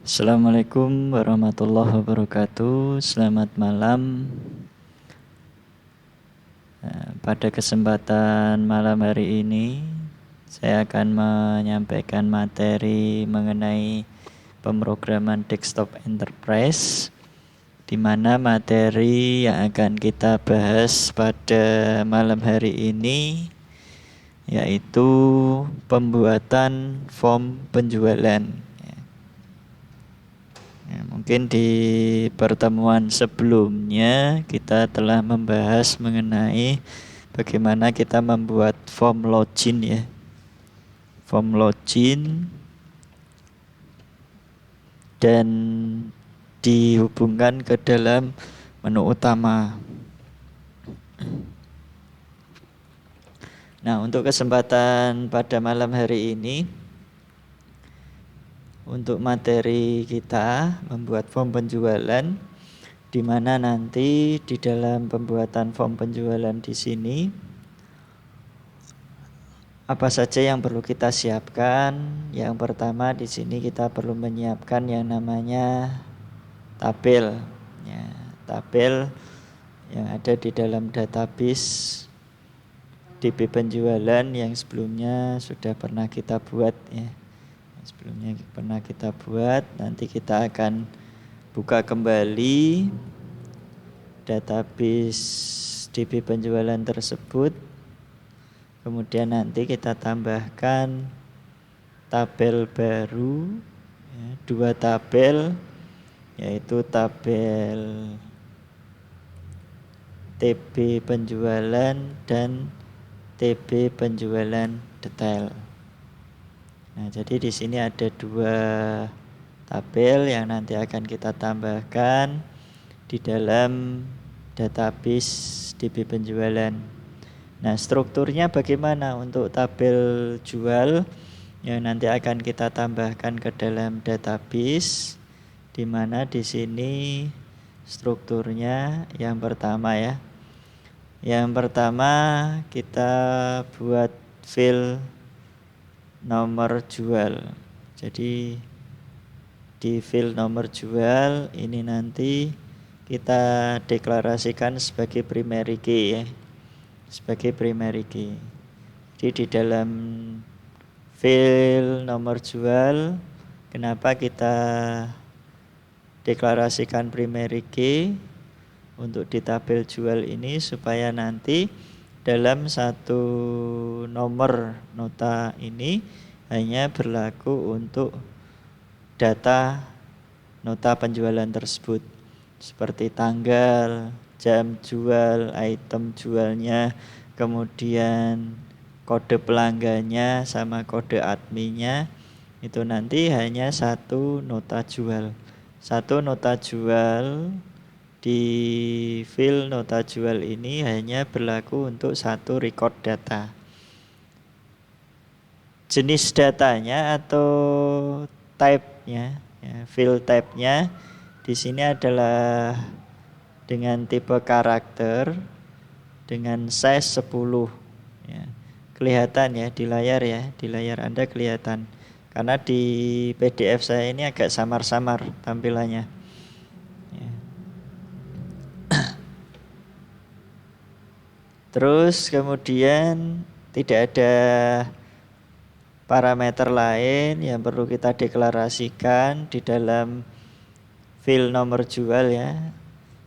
Assalamualaikum warahmatullahi wabarakatuh. Selamat malam. Pada kesempatan malam hari ini, saya akan menyampaikan materi mengenai pemrograman desktop enterprise, di mana materi yang akan kita bahas pada malam hari ini yaitu pembuatan form penjualan. Mungkin di pertemuan sebelumnya kita telah membahas mengenai bagaimana kita membuat form login ya. Form login dan dihubungkan ke dalam menu utama. Nah, untuk kesempatan pada malam hari ini, untuk materi kita membuat form penjualan, di mana nanti di dalam pembuatan form penjualan di sini apa saja yang perlu kita siapkan. Yang pertama di sini kita perlu menyiapkan yang namanya tabel, ya, tabel yang ada di dalam database DB penjualan yang sebelumnya sudah pernah kita buat ya. Nanti kita akan buka kembali database DB penjualan tersebut. Kemudian nanti kita tambahkan tabel baru ya, 2 tabel, yaitu tabel TB penjualan dan TB penjualan detail. Nah, jadi di sini ada 2 tabel yang nanti akan kita tambahkan di dalam database DB penjualan. Nah, strukturnya bagaimana untuk tabel jual yang nanti akan kita tambahkan ke dalam database, di mana di sini strukturnya yang pertama ya. Yang pertama kita buat file nomor jual. Jadi di file nomor jual ini nanti kita deklarasikan sebagai primary key ya. Sebagai primary key. Jadi di dalam file nomor jual, kenapa kita deklarasikan primary key untuk di tabel jual ini, supaya nanti dalam satu nomor nota ini hanya berlaku untuk data nota penjualan tersebut, seperti tanggal, jam jual, item jualnya, kemudian kode pelanggannya sama kode adminnya. Itu nanti hanya satu nota jual. Satu nota jual di file nota jual ini hanya berlaku untuk satu record data. Jenis datanya atau type-nya, ya, file type-nya di sini adalah dengan tipe karakter dengan size 10 ya. Kelihatan ya di layar Anda kelihatan. Karena di PDF saya ini agak samar-samar tampilannya. Ya. Terus kemudian tidak ada parameter lain yang perlu kita deklarasikan di dalam file nomor jual ya.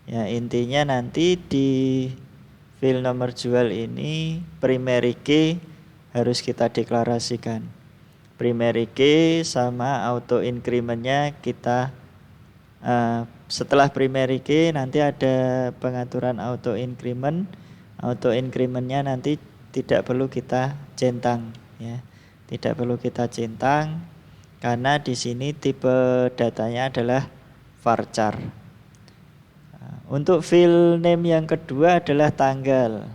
Ya, intinya nanti di file nomor jual ini primary key harus kita deklarasikan. Primary key sama auto incrementnya kita setelah primary key nanti ada pengaturan auto increment. Auto incrementnya nanti tidak perlu kita centang ya. Tidak perlu kita centang karena di sini tipe datanya adalah varchar. Untuk file name yang kedua adalah tanggal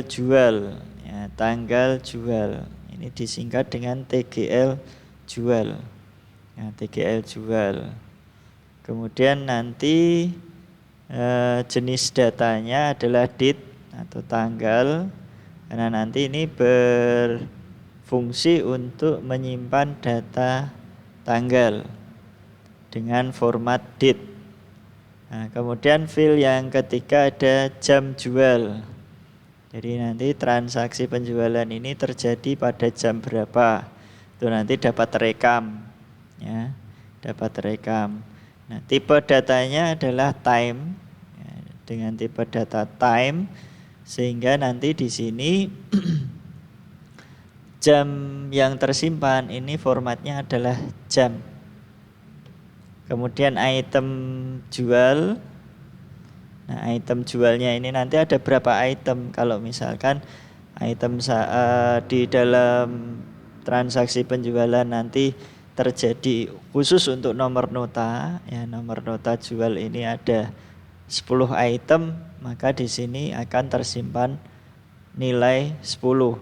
jual ya, tanggal jual. Ini disingkat dengan TGL jual. Ya, TGL jual. Kemudian nanti jenis datanya adalah date atau tanggal, karena nanti ini berfungsi untuk menyimpan data tanggal. dengan format date. Nah, kemudian field yang ketiga ada jam jual. Jadi nanti transaksi penjualan ini terjadi pada jam berapa, itu nanti dapat terekam, ya, dapat terekam. Nah, tipe datanya adalah time, ya, dengan tipe data time, sehingga nanti di sini jam yang tersimpan ini formatnya adalah jam. Kemudian item jual. Nah, item jualnya ini nanti ada berapa item. Kalau misalkan item di dalam transaksi penjualan nanti terjadi khusus untuk nomor nota, ya, nomor nota jual ini ada 10 item, maka di sini akan tersimpan nilai 10.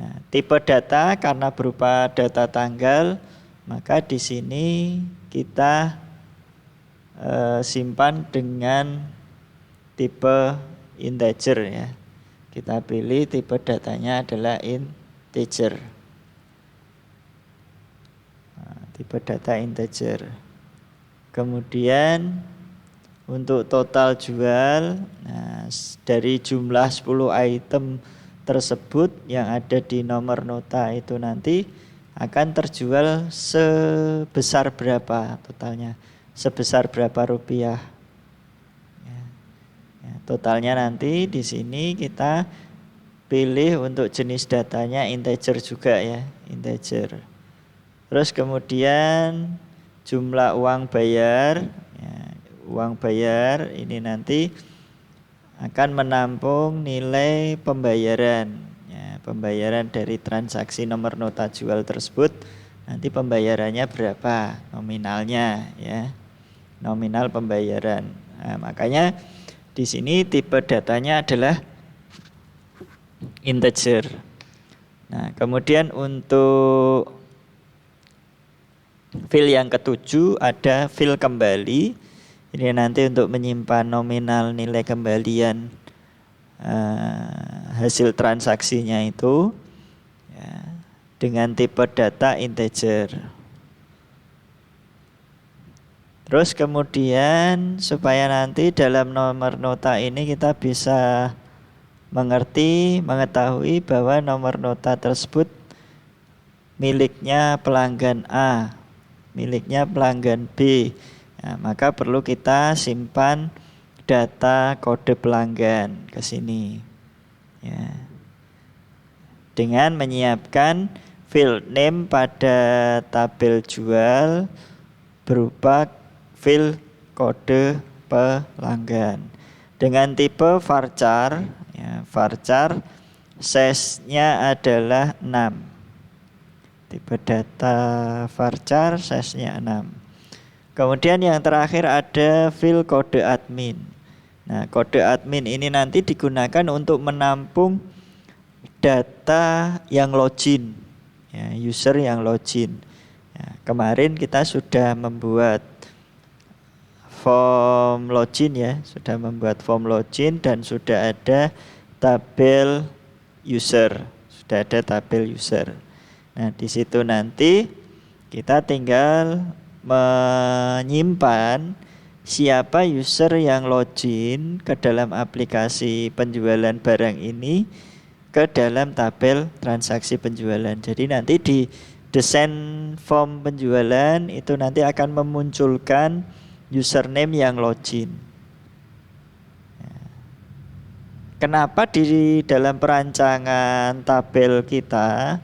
Nah, tipe data karena berupa data tanggal, maka di sini kita simpan dengan tipe integer, ya. Kita pilih tipe datanya adalah integer. Nah, tipe data integer. Kemudian untuk total jual, nah, dari jumlah 10 item tersebut yang ada di nomor nota itu nanti akan terjual sebesar berapa totalnya, sebesar berapa rupiah. Totalnya nanti di sini kita pilih untuk jenis datanya integer juga, ya, integer. Terus kemudian jumlah uang bayar, ya, uang bayar ini nanti akan menampung nilai pembayaran, ya, pembayaran dari transaksi nomor nota jual tersebut. Nanti pembayarannya berapa, nominalnya, ya, nominal pembayaran. Nah, makanya di sini tipe datanya adalah integer. Nah, kemudian untuk field yang ketujuh ada field kembali. Ini nanti untuk menyimpan nominal nilai kembalian hasil transaksinya itu, ya, dengan tipe data integer. Terus kemudian supaya nanti dalam nomor nota ini kita bisa mengetahui bahwa nomor nota tersebut miliknya pelanggan A, miliknya pelanggan B. Nah, maka perlu kita simpan data kode pelanggan ke sini, ya, dengan menyiapkan field name pada tabel jual berupa field kode pelanggan dengan tipe varchar, ya, varchar size-nya adalah 6. Tipe data varchar size-nya 6. Kemudian yang terakhir ada field kode admin. Nah, kode admin ini nanti digunakan untuk menampung data yang login, ya, user yang login. Ya, kemarin kita sudah membuat form login, ya, sudah membuat form login dan sudah ada tabel user, sudah ada tabel user. Nah, di situ nanti kita tinggal menyimpan siapa user yang login ke dalam aplikasi penjualan barang ini ke dalam tabel transaksi penjualan. Jadi nanti di desain form penjualan itu nanti akan memunculkan username yang login. Kenapa di dalam perancangan tabel kita,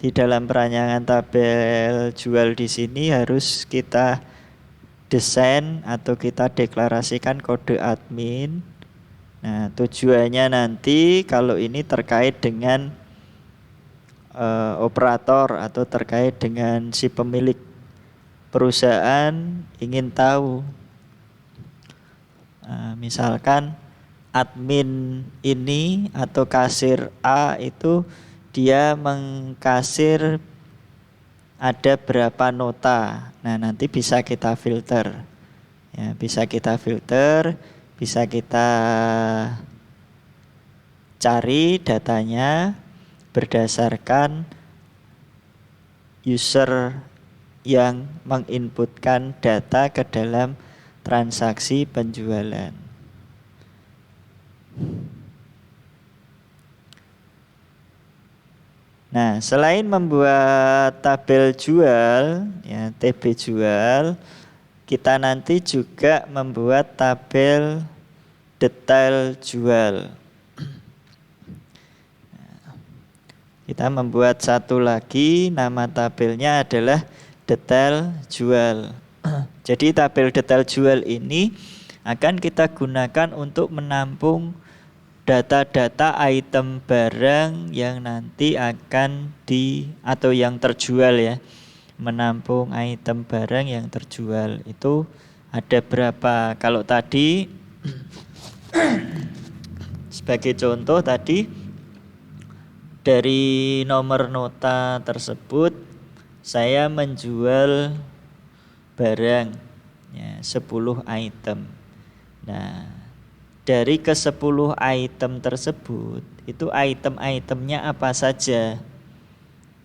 di dalam perancangan tabel jual di sini harus kita desain atau kita deklarasikan kode admin. Nah, tujuannya nanti kalau ini terkait dengan operator atau terkait dengan si pemilik perusahaan ingin tahu, misalkan admin ini atau kasir A itu dia mengkasir ada berapa nota. Nah, nanti bisa kita filter, ya, bisa kita filter, bisa kita cari datanya berdasarkan user yang menginputkan data ke dalam transaksi penjualan. Nah, selain membuat tabel jual, ya, TB jual, kita nanti juga membuat tabel detail jual. Kita membuat satu lagi, nama tabelnya adalah detail jual. Jadi tabel detail jual ini akan kita gunakan untuk menampung data-data item barang yang nanti akan atau yang terjual ya. Menampung item barang yang terjual itu ada berapa? Kalau tadi sebagai contoh tadi dari nomor nota tersebut saya menjual barang ya, 10 item. Nah, dari ke-10 item tersebut itu item-itemnya apa saja.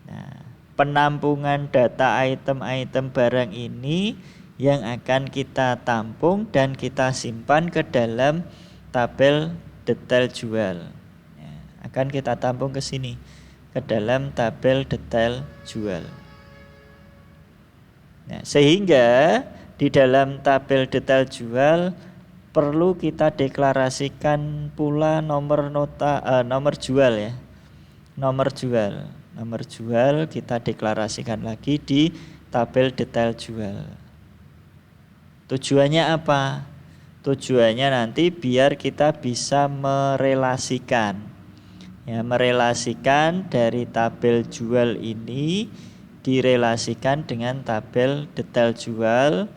Nah, penampungan data item-item barang ini yang akan kita tampung dan kita simpan ke dalam tabel detail jual. Ya, akan kita tampung ke sini, ke dalam tabel detail jual. Nah, sehingga di dalam tabel detail jual perlu kita deklarasikan pula nomor jual ya. Nomor jual kita deklarasikan lagi di tabel detail jual. Tujuannya apa? Tujuannya nanti biar kita bisa merelasikan. Ya, merelasikan dari tabel jual ini direlasikan dengan tabel detail jual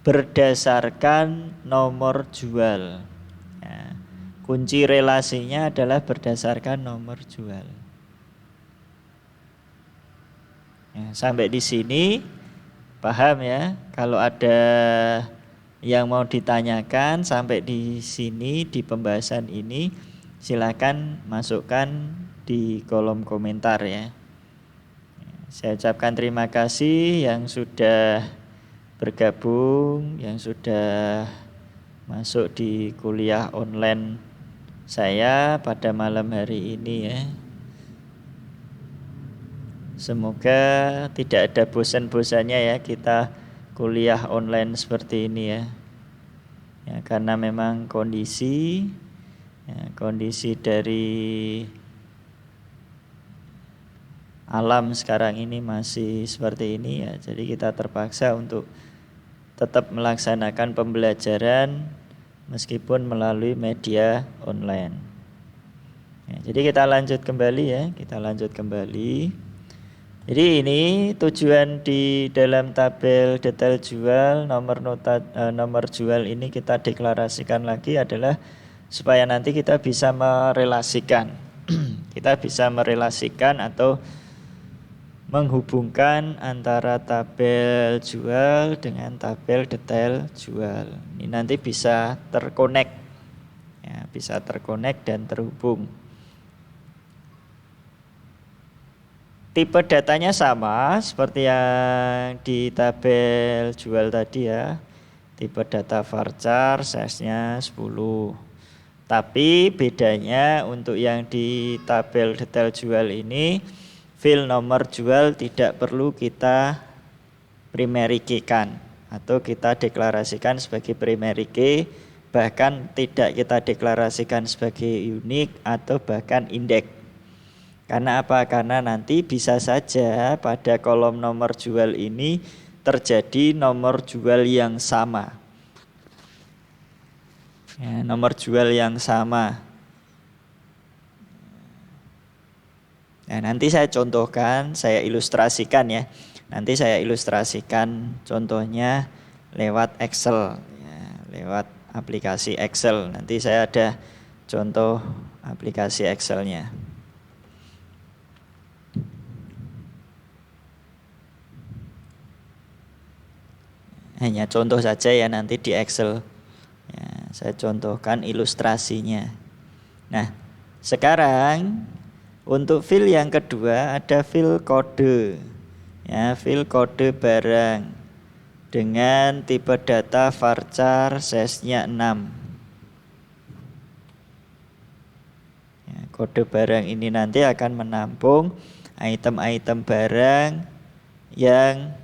berdasarkan nomor jual. Ya, kunci relasinya adalah berdasarkan nomor jual. Ya, sampai di sini paham ya? Kalau ada yang mau ditanyakan sampai di sini di pembahasan ini, silakan masukkan di kolom komentar ya. Saya ucapkan terima kasih yang sudah bergabung, yang sudah masuk di kuliah online saya pada malam hari ini ya. Semoga tidak ada bosan-bosannya ya kita kuliah online seperti ini ya. Ya, karena memang kondisi dari alam sekarang ini masih seperti ini ya. Jadi kita terpaksa untuk tetap melaksanakan pembelajaran meskipun melalui media online. Ya, jadi kita lanjut kembali. Jadi ini tujuan di dalam tabel detail jual nomor jual ini kita deklarasikan lagi adalah supaya nanti kita bisa merelasikan. Kita bisa merelasikan atau menghubungkan antara tabel jual dengan tabel detail jual. Ini nanti bisa terkonek. Ya, bisa terkonek dan terhubung. Tipe datanya sama seperti yang di tabel jual tadi ya. Tipe data varchar, size-nya 10. Tapi bedanya untuk yang di tabel detail jual ini, file nomor jual tidak perlu kita primary key-kan atau kita deklarasikan sebagai primary key, bahkan tidak kita deklarasikan sebagai unique atau bahkan indeks. Karena apa? Karena nanti bisa saja pada kolom nomor jual ini terjadi nomor jual yang sama. Ya, nomor jual yang sama. Nah, nanti saya contohkan, saya ilustrasikan ya. Nanti saya ilustrasikan contohnya lewat Excel, ya, lewat aplikasi Excel. Nanti saya ada contoh aplikasi Excelnya. Hanya contoh saja ya nanti di Excel. Ya, saya contohkan ilustrasinya. Nah, sekarang untuk file yang kedua ada file kode. Ya, fill kode barang dengan tipe data varchar size-nya 6. Ya, kode barang ini nanti akan menampung item-item barang yang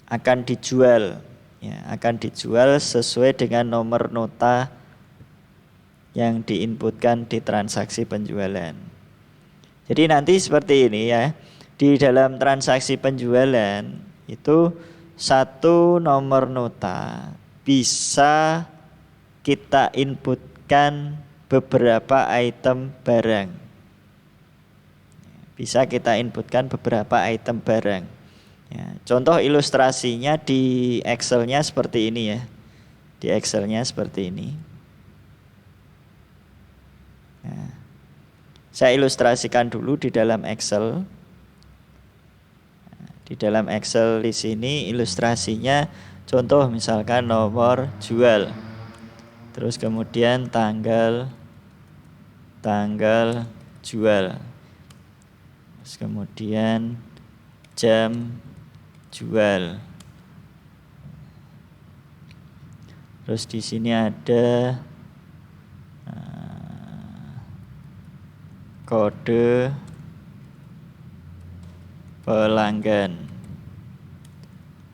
akan dijual. Ya, akan dijual sesuai dengan nomor nota yang diinputkan di transaksi penjualan. Jadi nanti seperti ini ya. Di dalam transaksi penjualan itu satu nomor nota bisa kita inputkan beberapa item barang. Bisa kita inputkan beberapa item barang. Ya, contoh ilustrasinya di Excel-nya seperti ini ya. Di Excel-nya seperti ini. Nah, saya ilustrasikan dulu di dalam Excel. Di dalam Excel di sini ilustrasinya contoh misalkan nomor jual. Terus kemudian tanggal jual. Terus kemudian jam jual. Terus di sini ada kode pelanggan,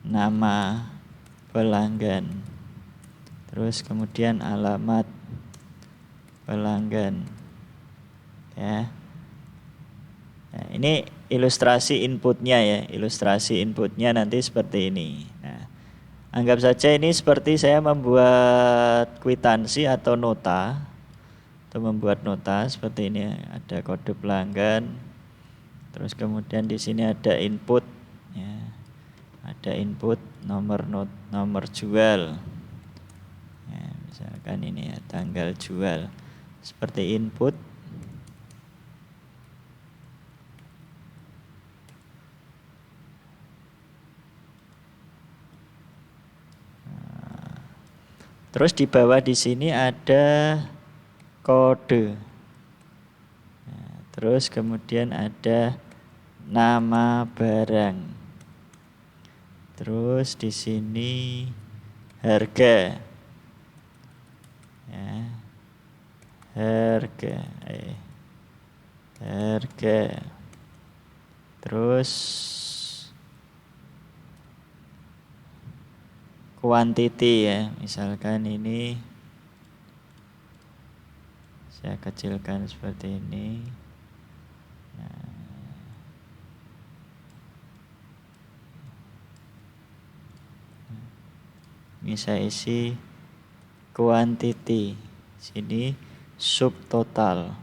nama pelanggan, terus kemudian alamat pelanggan. Ya. Nah, ini ilustrasi inputnya ya, ilustrasi inputnya nanti seperti ini. Nah, anggap saja ini seperti saya membuat kwitansi atau nota, atau membuat nota seperti ini. Ada kode pelanggan, terus kemudian di sini ada input, ya, ada input nomor jual. Ya, misalkan ini ya, tanggal jual, seperti input. Terus di bawah di sini ada kode. Nah, terus kemudian ada nama barang. Terus di sini harga. Ya. Harga. Terus quantity ya, misalkan ini saya kecilkan seperti ini. Nah, ini saya isi quantity, sini subtotal.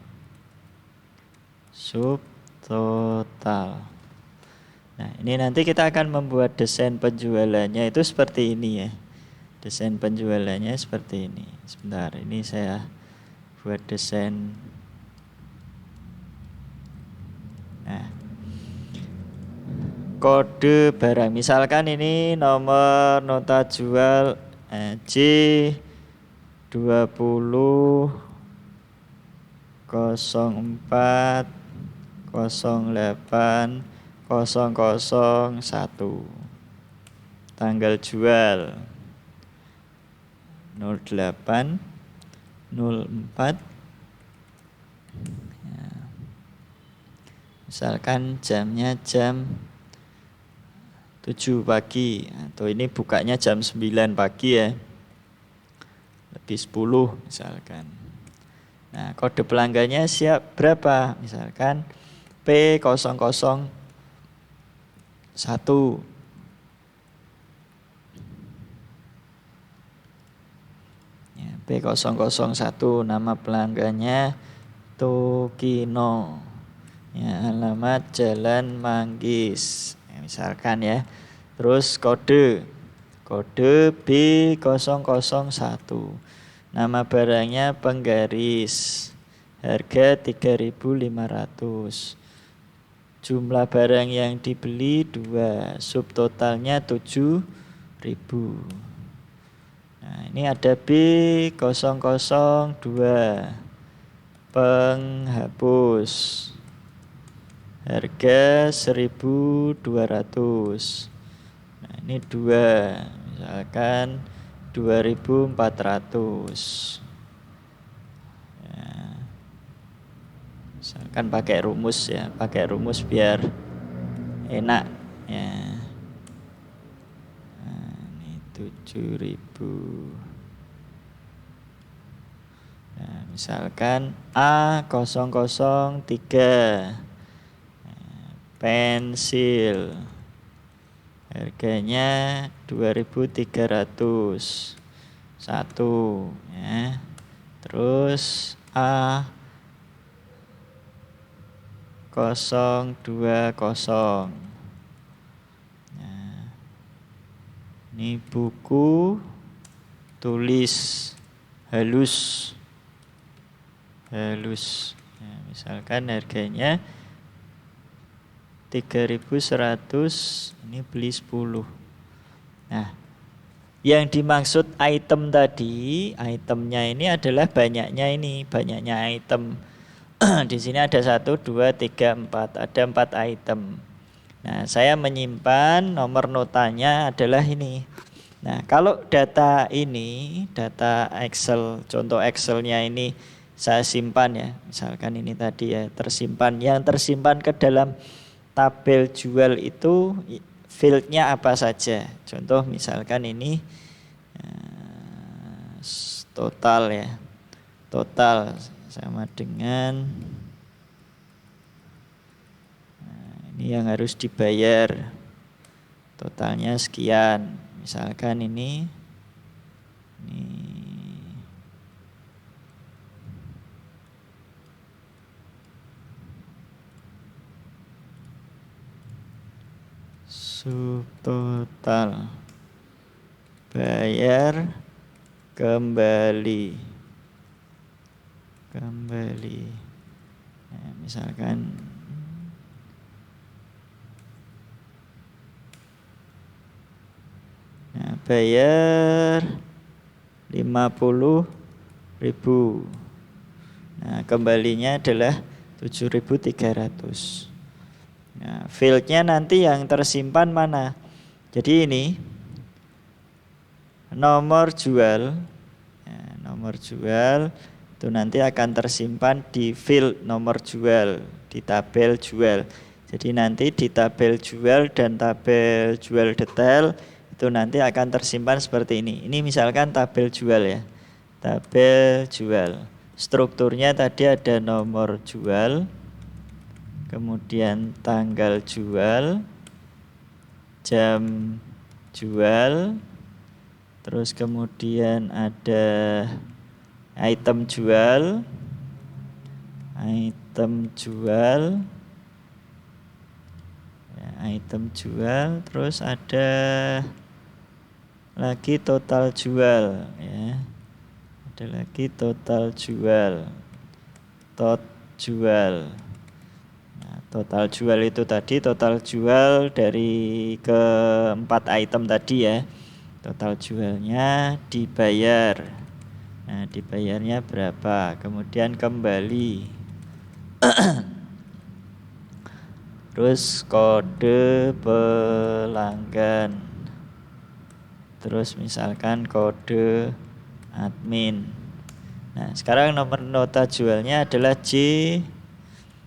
Nah, ini nanti kita akan membuat desain penjualannya itu seperti ini ya. Desain penjualannya seperti ini. Sebentar, ini saya buat desain. Nah, kode barang. Misalkan ini nomor nota jual J20 04 08 001. Tanggal jual 08 04. Ya. Misalkan jamnya jam 7 pagi, atau ini bukanya jam 9 pagi ya, lebih 10 misalkan. Nah, kode pelanggannya siap berapa? Misalkan P001. Ya, P001, nama pelanggannya Tokino. Ya, alamat Jalan Manggis. Ya, misalkan ya. Terus kode B001. Nama barangnya penggaris. Harga 3.500. Jumlah barang yang dibeli 2. Subtotalnya 7.000. Nah, ini ada B002. Penghapus. harga 1.200. Nah, ini 2, misalkan 2.400. Ya, misalkan pakai rumus ya, pakai rumus biar enak ya. Nah, ini 7.000. Nah, misalkan A003 pensil harganya 2.300 satu ya. Terus A020. Nah, ini buku tulis halus. Ya, misalkan harganya 3.100, ini beli 10. Nah, yang dimaksud item tadi, itemnya ini adalah banyaknya item. Di sini ada 1, 2, 3, 4, ada 4 item. Nah, saya menyimpan nomor notanya adalah ini. Nah, kalau data ini, data Excel, contoh Excelnya ini saya simpan ya, misalkan ini tadi ya tersimpan. Yang tersimpan ke dalam tabel jual itu fieldnya apa saja. Contoh misalkan ini total ya, total sama dengan ini yang harus dibayar, totalnya sekian. Misalkan ini subtotal bayar kembali. Nah, misalkan bayar 50.000. Nah, kembalinya adalah 7.300. Nah, fieldnya nanti yang tersimpan mana? Jadi ini nomor jual. Ya, nomor jual itu nanti akan tersimpan di field nomor jual, di tabel jual. Jadi nanti di tabel jual dan tabel jual detail itu nanti akan tersimpan seperti ini. Ini misalkan tabel jual ya. Tabel jual. Strukturnya tadi ada nomor jual, kemudian tanggal jual, jam jual, terus kemudian ada item jual, terus ada lagi total jual ya. Ada lagi total jual. Nah, total jual itu tadi total jual dari keempat item tadi ya. Total jualnya dibayar. Nah, dibayarnya berapa? Kemudian kembali. Terus kode pelanggan. Terus misalkan kode admin. Nah, sekarang nomor nota jualnya adalah J.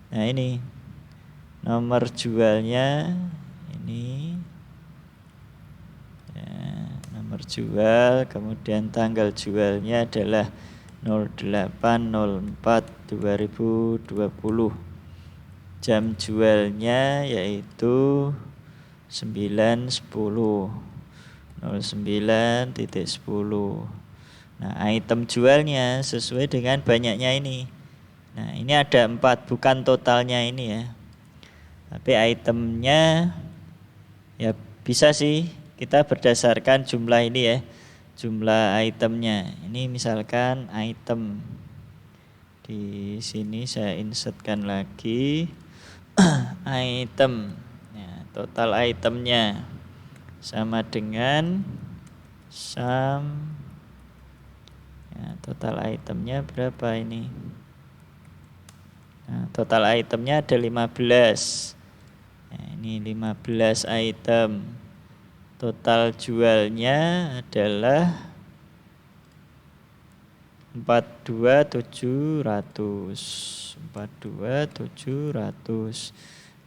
Nah, ini nomor jualnya ini ya, nomor jual, kemudian tanggal jualnya adalah 08/04/2020. Jam jualnya yaitu 9.10, 09.10. Nah, item jualnya sesuai dengan banyaknya ini. Nah, ini ada 4, bukan totalnya ini ya. Tapi itemnya ya bisa sih kita berdasarkan jumlah ini ya. Jumlah itemnya. Ini misalkan item. Di sini saya insertkan lagi item. Ya, total itemnya sama dengan sum. Ya, total itemnya berapa ini? Nah, total itemnya ada 15. Nah, ini 15 item. Total jualnya adalah 42.700. 42.700.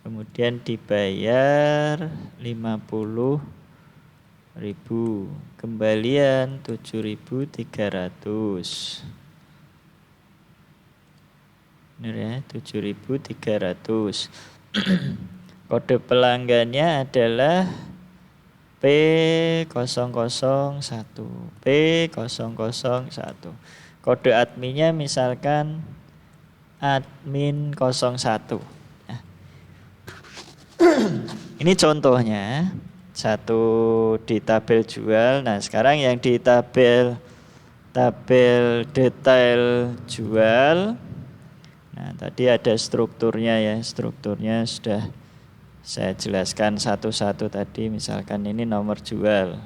Kemudian dibayar 50.000. Kembalian 7.300. Benar ya, 7.300. Kode pelanggannya adalah P001. P001. Kode adminnya misalkan admin 01. Nah, ini contohnya satu di tabel jual. Nah, sekarang yang di tabel detail jual. Nah, tadi ada strukturnya ya. Strukturnya sudah saya jelaskan satu-satu tadi. Misalkan ini nomor jual.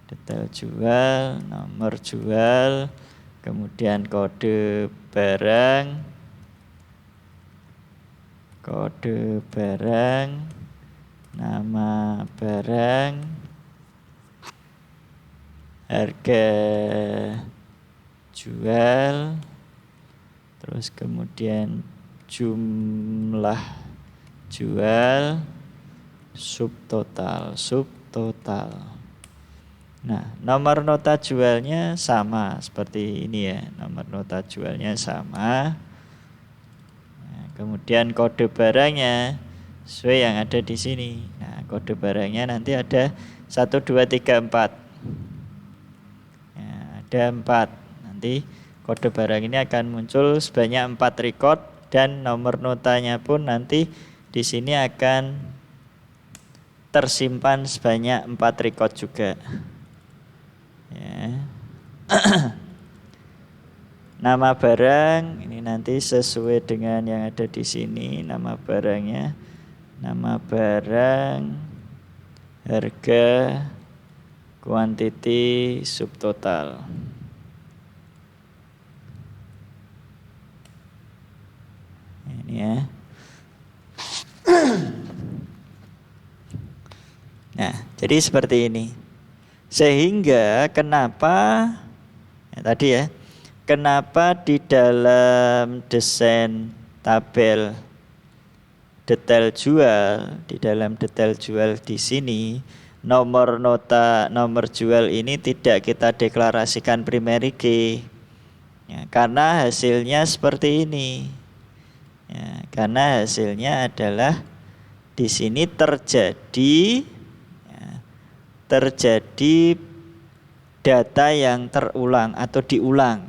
Detail jual, nomor jual, kemudian kode barang, nama barang, harga jual, terus kemudian jumlah jual, subtotal. Nah, nomor nota jualnya sama seperti ini ya. Nomor nota jualnya sama. Nah, kemudian kode barangnya sesuai yang ada di sini. Nah, kode barangnya nanti ada 1, 2, 3, 4. Nah, ada 4. Nanti kode barang ini akan muncul sebanyak 4 record dan nomor notanya pun nanti di sini akan tersimpan sebanyak 4 record juga. Ya. Nama barang ini nanti sesuai dengan yang ada di sini. Nama barangnya, nama barang, harga, quantity, subtotal. Ini ya. Nah, jadi seperti ini. Sehingga kenapa tadi ya, kenapa di dalam desain tabel detail jual, di dalam detail jual di sini nomor nota nomor jual ini tidak kita deklarasikan primary key. Ya, karena hasilnya seperti ini. Ya, karena hasilnya adalah di sini terjadi data yang terulang atau diulang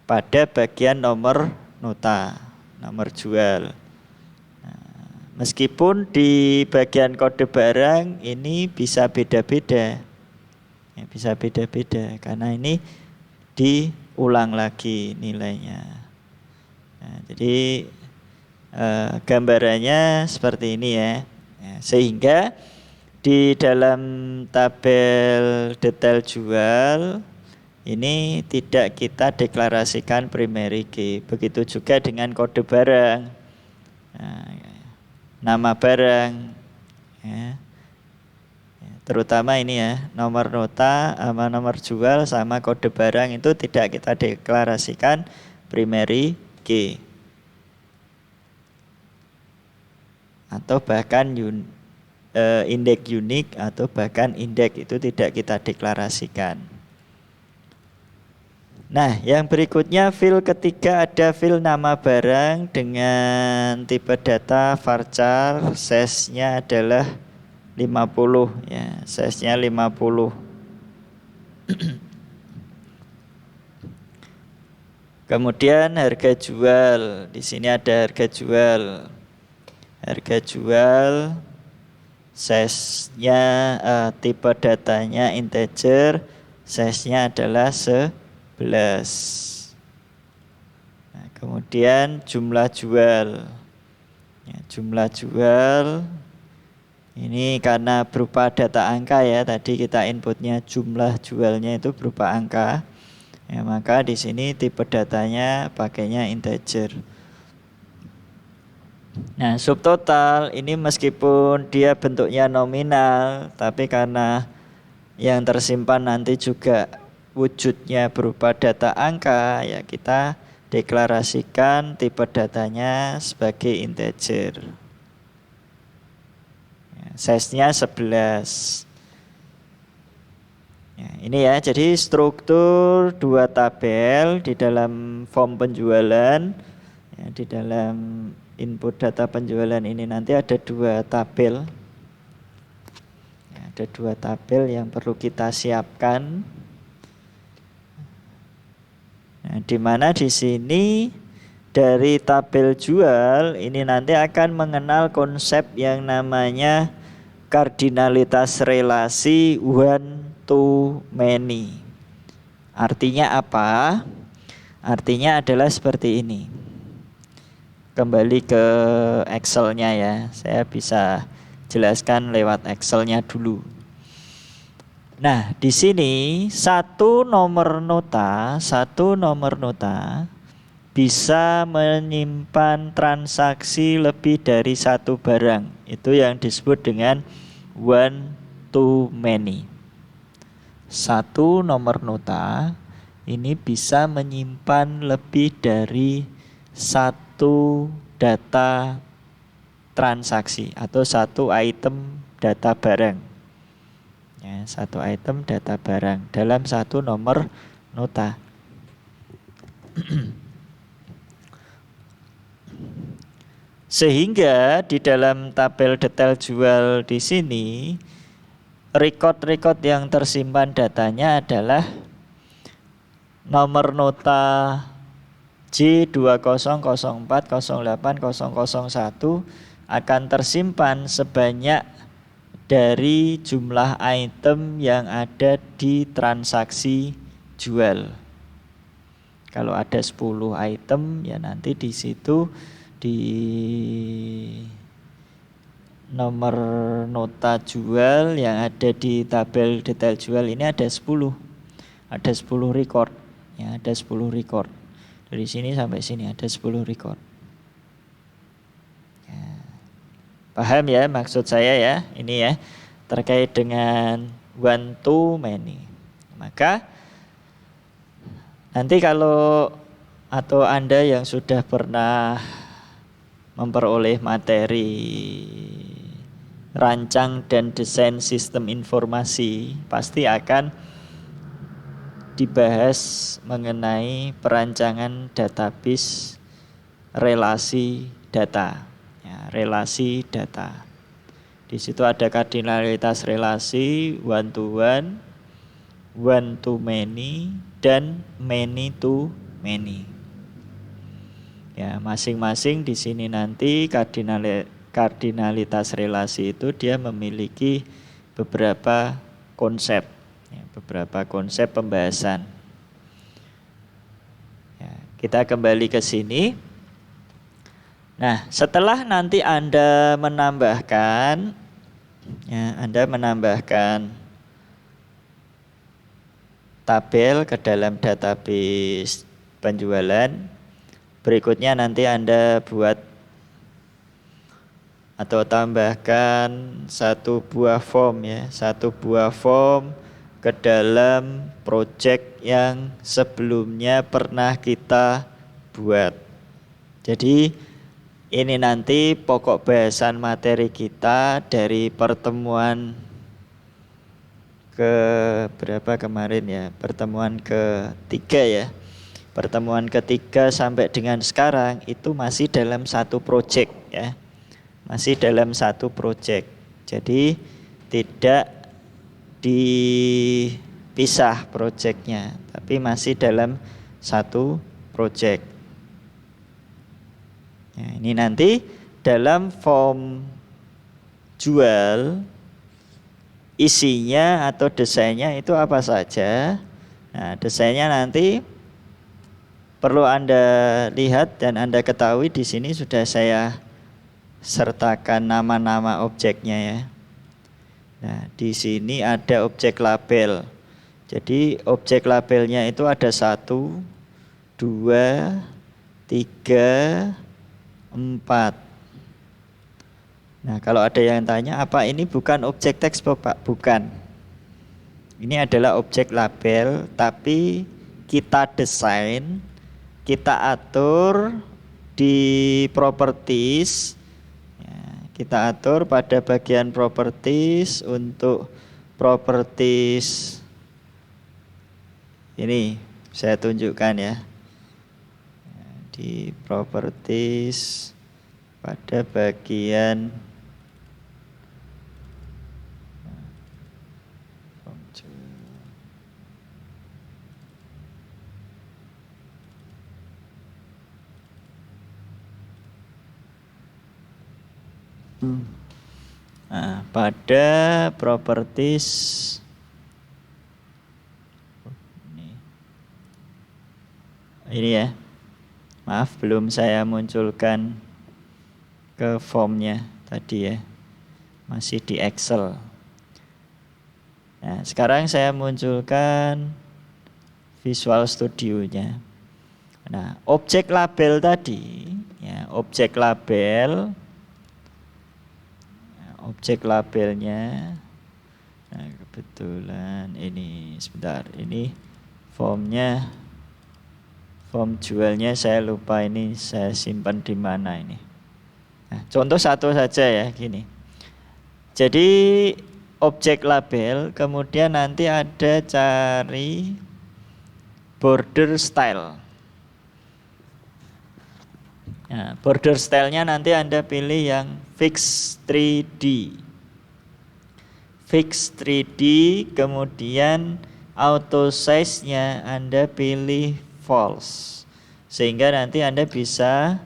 pada bagian nomor nota, nomor jual. Nah, meskipun di bagian kode barang ini bisa beda-beda, ya, bisa beda-beda karena ini diulang lagi nilainya. Nah, jadi gambarannya seperti ini ya, sehingga di dalam tabel detail jual ini tidak kita deklarasikan primary key. Begitu juga dengan kode barang, nah, nama barang, ya. Terutama ini ya, nomor nota sama nomor jual sama kode barang itu tidak kita deklarasikan primary key. Atau bahkan indeks unik atau bahkan indeks itu tidak kita deklarasikan. Nah, yang berikutnya field ketiga ada field nama barang dengan tipe data varchar, size-nya adalah 50 ya, size-nya 50. Kemudian harga jual, di sini ada harga jual. Harga jual size-nya tipe datanya integer, size-nya adalah 11. Nah, kemudian jumlah jual. Ya, jumlah jual ini karena berupa data angka ya, tadi kita inputnya jumlah jualnya itu berupa angka. Ya, maka di sini tipe datanya pakainya integer. Nah, subtotal ini meskipun dia bentuknya nominal, tapi karena yang tersimpan nanti juga wujudnya berupa data angka, ya kita deklarasikan tipe datanya sebagai integer. Ya, size-nya 11. Ya, ini ya, jadi struktur dua tabel di dalam form penjualan, ya, di dalam input data penjualan ini nanti ada dua tabel. Ya, ada dua tabel yang perlu kita siapkan. Nah, di mana di sini dari tabel jual ini nanti akan mengenal konsep yang namanya kardinalitas relasi one to many. Artinya apa? Artinya adalah seperti ini. Kembali ke Excel-nya ya. Saya bisa jelaskan lewat Excel-nya dulu. Nah, di sini satu nomor nota bisa menyimpan transaksi lebih dari satu barang. Itu yang disebut dengan one to many. Satu nomor nota ini bisa menyimpan lebih dari satu data transaksi atau satu item data barang. Ya, satu item data barang dalam satu nomor nota. Sehingga di dalam tabel detail jual di sini record yang tersimpan datanya adalah nomor nota J2004080001 akan tersimpan sebanyak dari jumlah item yang ada di transaksi jual. Kalau ada 10 item ya nanti di situ di nomor nota jual yang ada di tabel detail jual ini ada 10. Ada 10 record. Ya, ada 10 record. Dari sini sampai sini ada 10 record. Ya. Paham ya maksud saya ya? Ini ya terkait dengan one to many. Maka nanti kalau atau Anda yang sudah pernah memperoleh materi rancang dan desain sistem informasi pasti akan dibahas mengenai perancangan database relasi data. Ya, relasi data. Di situ ada kardinalitas relasi one to many, dan many to many. Ya, masing-masing di sini nanti kardinalitas relasi itu dia memiliki beberapa konsep. Ya, beberapa konsep pembahasan. Ya, kita kembali ke sini. Nah, setelah nanti Anda menambahkan tabel ke dalam database penjualan, berikutnya nanti Anda buat atau tambahkan satu buah form ke dalam project yang sebelumnya pernah kita buat. Jadi ini nanti pokok bahasan materi kita dari pertemuan ke berapa kemarin ya? Pertemuan ketiga ya. Pertemuan ketiga sampai dengan sekarang itu masih dalam satu project ya. Masih dalam satu project. Jadi tidak dipisah projectnya, tapi masih dalam satu project. Ya, ini nanti dalam form jual isinya atau desainnya itu apa saja. Nah, desainnya nanti perlu Anda lihat dan Anda ketahui di sini sudah saya sertakan nama-nama objeknya ya. Nah, di sini ada objek label. Jadi objek labelnya itu ada 1, 2, 3, 4. Nah, kalau ada yang tanya, apa ini bukan objek textbook, Pak? Bukan. Ini adalah objek label, tapi kita desain, kita atur di properties. Ya, kita atur pada bagian properties untuk properties ini saya tunjukkan ya. Di properties pada bagian nah, pada properties ini ya. Maaf belum saya munculkan ke formnya tadi ya. Masih di Excel. Nah, sekarang saya munculkan Visual Studio-nya. Nah, objek label tadi ya, objek labelnya. Nah, kebetulan ini sebentar, ini form jualnya saya lupa ini saya simpan di mana ini. Nah, contoh satu saja ya gini. Jadi objek label, kemudian nanti ada cari border style. Nah, border style-nya nanti Anda pilih yang fix 3D. Fix 3D, kemudian auto size-nya Anda pilih false. Sehingga nanti Anda bisa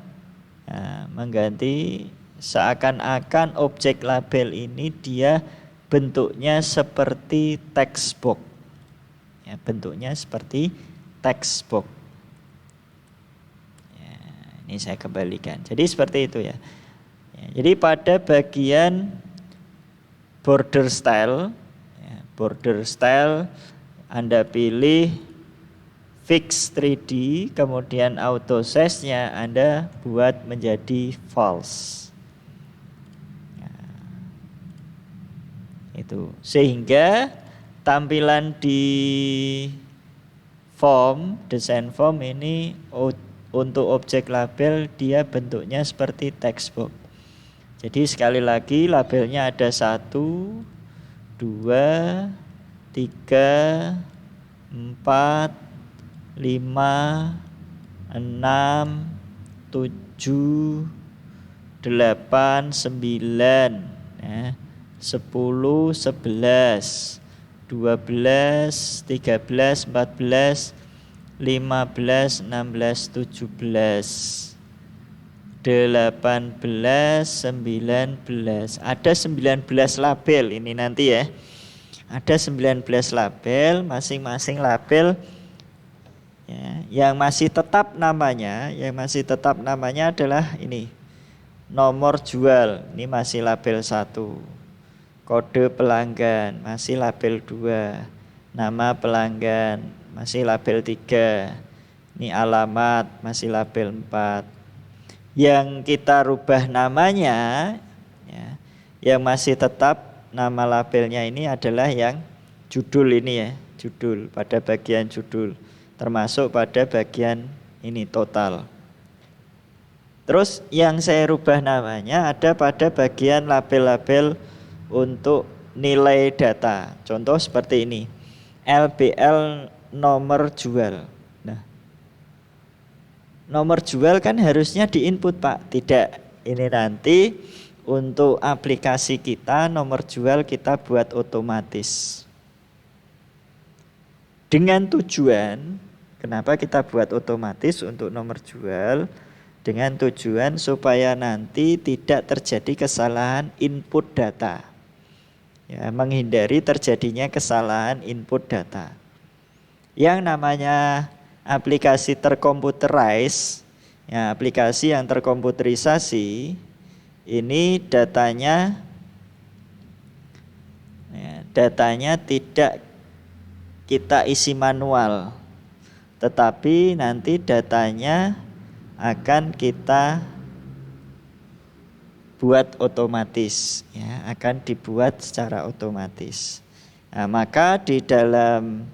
mengganti seakan-akan objek label ini dia bentuknya seperti textbook. Ya, bentuknya seperti textbook. Ini saya kembalikan. Jadi seperti itu ya. Jadi pada bagian border style, Anda pilih fix 3D, kemudian auto size-nya Anda buat menjadi false. Itu sehingga tampilan di desain form ini untuk objek label dia bentuknya seperti textbook. Jadi sekali lagi labelnya ada 1, 2, 3, 4, 5, 6, 7, 8, 9, 10, 11, 12, 13, 14, 15, 16, 17, 18, 19. Ada 19 label ini nanti ya. Ada 19 label, masing-masing label ya, yang masih tetap namanya adalah ini. Nomor jual, ini masih label 1. Kode pelanggan, masih label 2. Nama pelanggan, masih label 3. Ini alamat, masih label 4. Yang kita rubah namanya ya, yang masih tetap nama labelnya ini adalah yang judul ini ya, judul, pada bagian judul, termasuk pada bagian ini total. Terus yang saya rubah namanya ada pada bagian label-label untuk nilai data. Contoh seperti ini, LBL nomor jual. Nah, nomor jual kan harusnya di input Pak. Tidak, ini nanti untuk aplikasi kita nomor jual kita buat otomatis. Dengan tujuan, kenapa kita buat otomatis untuk nomor jual? Dengan tujuan supaya nanti tidak terjadi kesalahan input data. Ya, menghindari terjadinya kesalahan input data. Yang namanya aplikasi terkomputerize, ya, aplikasi yang terkomputerisasi, ini datanya tidak kita isi manual, tetapi nanti datanya akan kita buat otomatis, ya, akan dibuat secara otomatis. Nah, maka di dalam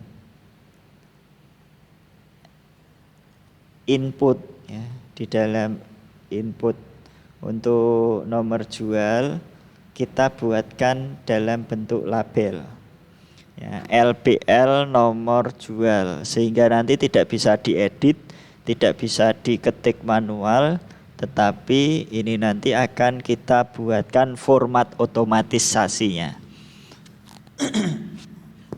input, ya, di dalam input untuk nomor jual kita buatkan dalam bentuk label, ya, LBL nomor jual, sehingga nanti tidak bisa diedit, tidak bisa diketik manual, tetapi ini nanti akan kita buatkan format otomatisasinya.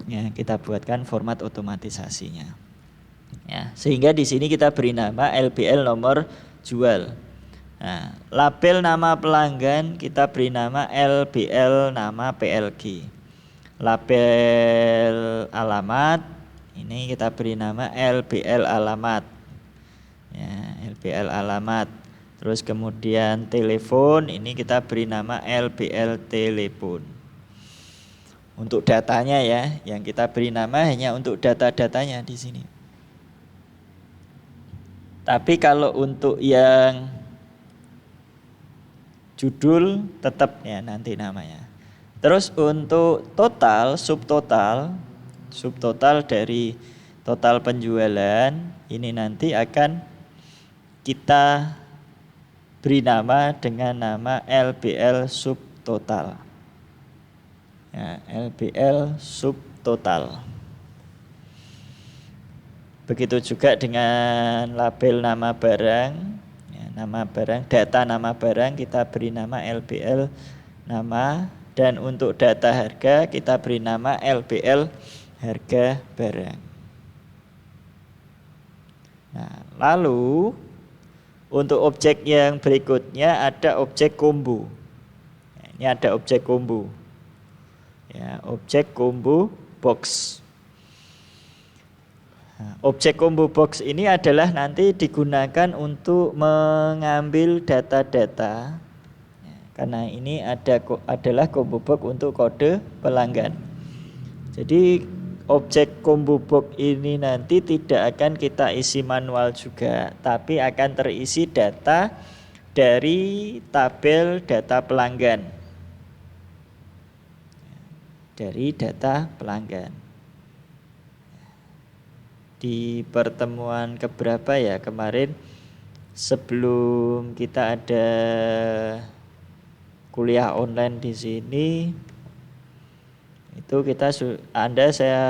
Ya, kita buatkan format otomatisasinya. Ya, sehingga di sini kita beri nama LBL nomor jual. Nah, label nama pelanggan kita beri nama LBL nama PLG. Label alamat ini kita beri nama LBL alamat. Ya, LBL alamat. Terus kemudian telepon ini kita beri nama LBL telepon. Untuk datanya ya, yang kita beri nama hanya untuk data-datanya di sini. Tapi kalau untuk yang judul tetap ya nanti namanya. Terus untuk total, subtotal dari total penjualan ini nanti akan kita beri nama dengan nama LBL subtotal. Ya, LBL subtotal. Begitu juga dengan label nama barang, ya, nama barang, data nama barang kita beri nama LBL nama, dan untuk data harga kita beri nama LBL harga barang. Nah, lalu untuk objek yang berikutnya ada objek combo. Nah, ini ada objek combo. Ya, objek combo box. Nah, objek combo box ini adalah nanti digunakan untuk mengambil data-data, ya, karena ini adalah combo box untuk kode pelanggan. Jadi objek combo box ini nanti tidak akan kita isi manual juga, tapi akan terisi data dari tabel data pelanggan. Dari data pelanggan. Di pertemuan keberapa ya kemarin, sebelum kita ada kuliah online di sini, itu saya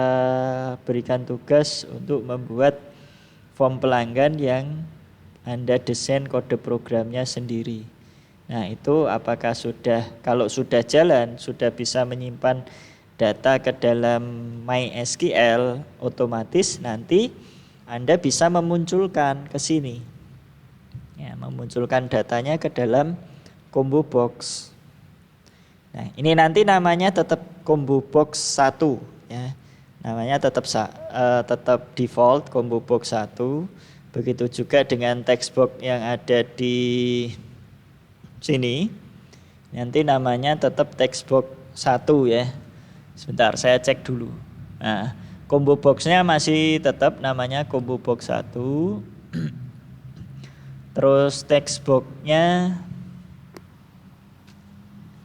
berikan tugas untuk membuat form pelanggan yang Anda desain kode programnya sendiri. Nah, itu apakah kalau sudah jalan, sudah bisa menyimpan data ke dalam MySQL, otomatis nanti Anda bisa memunculkan ke sini. Ya, memunculkan datanya ke dalam combo box. Nah, ini nanti namanya tetap combo box 1 ya. Namanya tetap default combo box 1. Begitu juga dengan text box yang ada di sini. Nanti namanya tetap text box 1 ya. Sebentar, saya cek dulu. Nah, combo boxnya masih tetap namanya combo box 1. Terus text boxnya,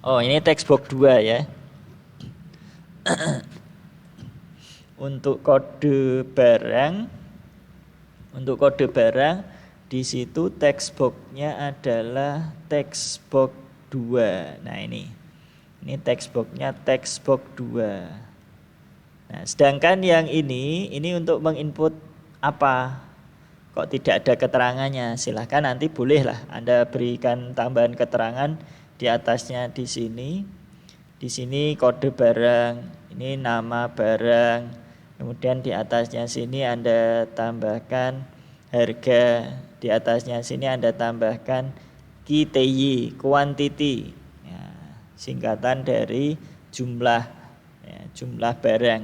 oh ini text box 2 ya. Untuk kode barang di situ text boxnya adalah text box 2. Nah, ini text boxnya text box 2. Nah, sedangkan yang ini untuk menginput apa? Kok tidak ada keterangannya? Silahkan nanti bolehlah Anda berikan tambahan keterangan di atasnya di sini. Di sini kode barang, ini nama barang. Kemudian di atasnya sini Anda tambahkan harga. Di atasnya sini Anda tambahkan QTY, quantity. Singkatan dari jumlah barang,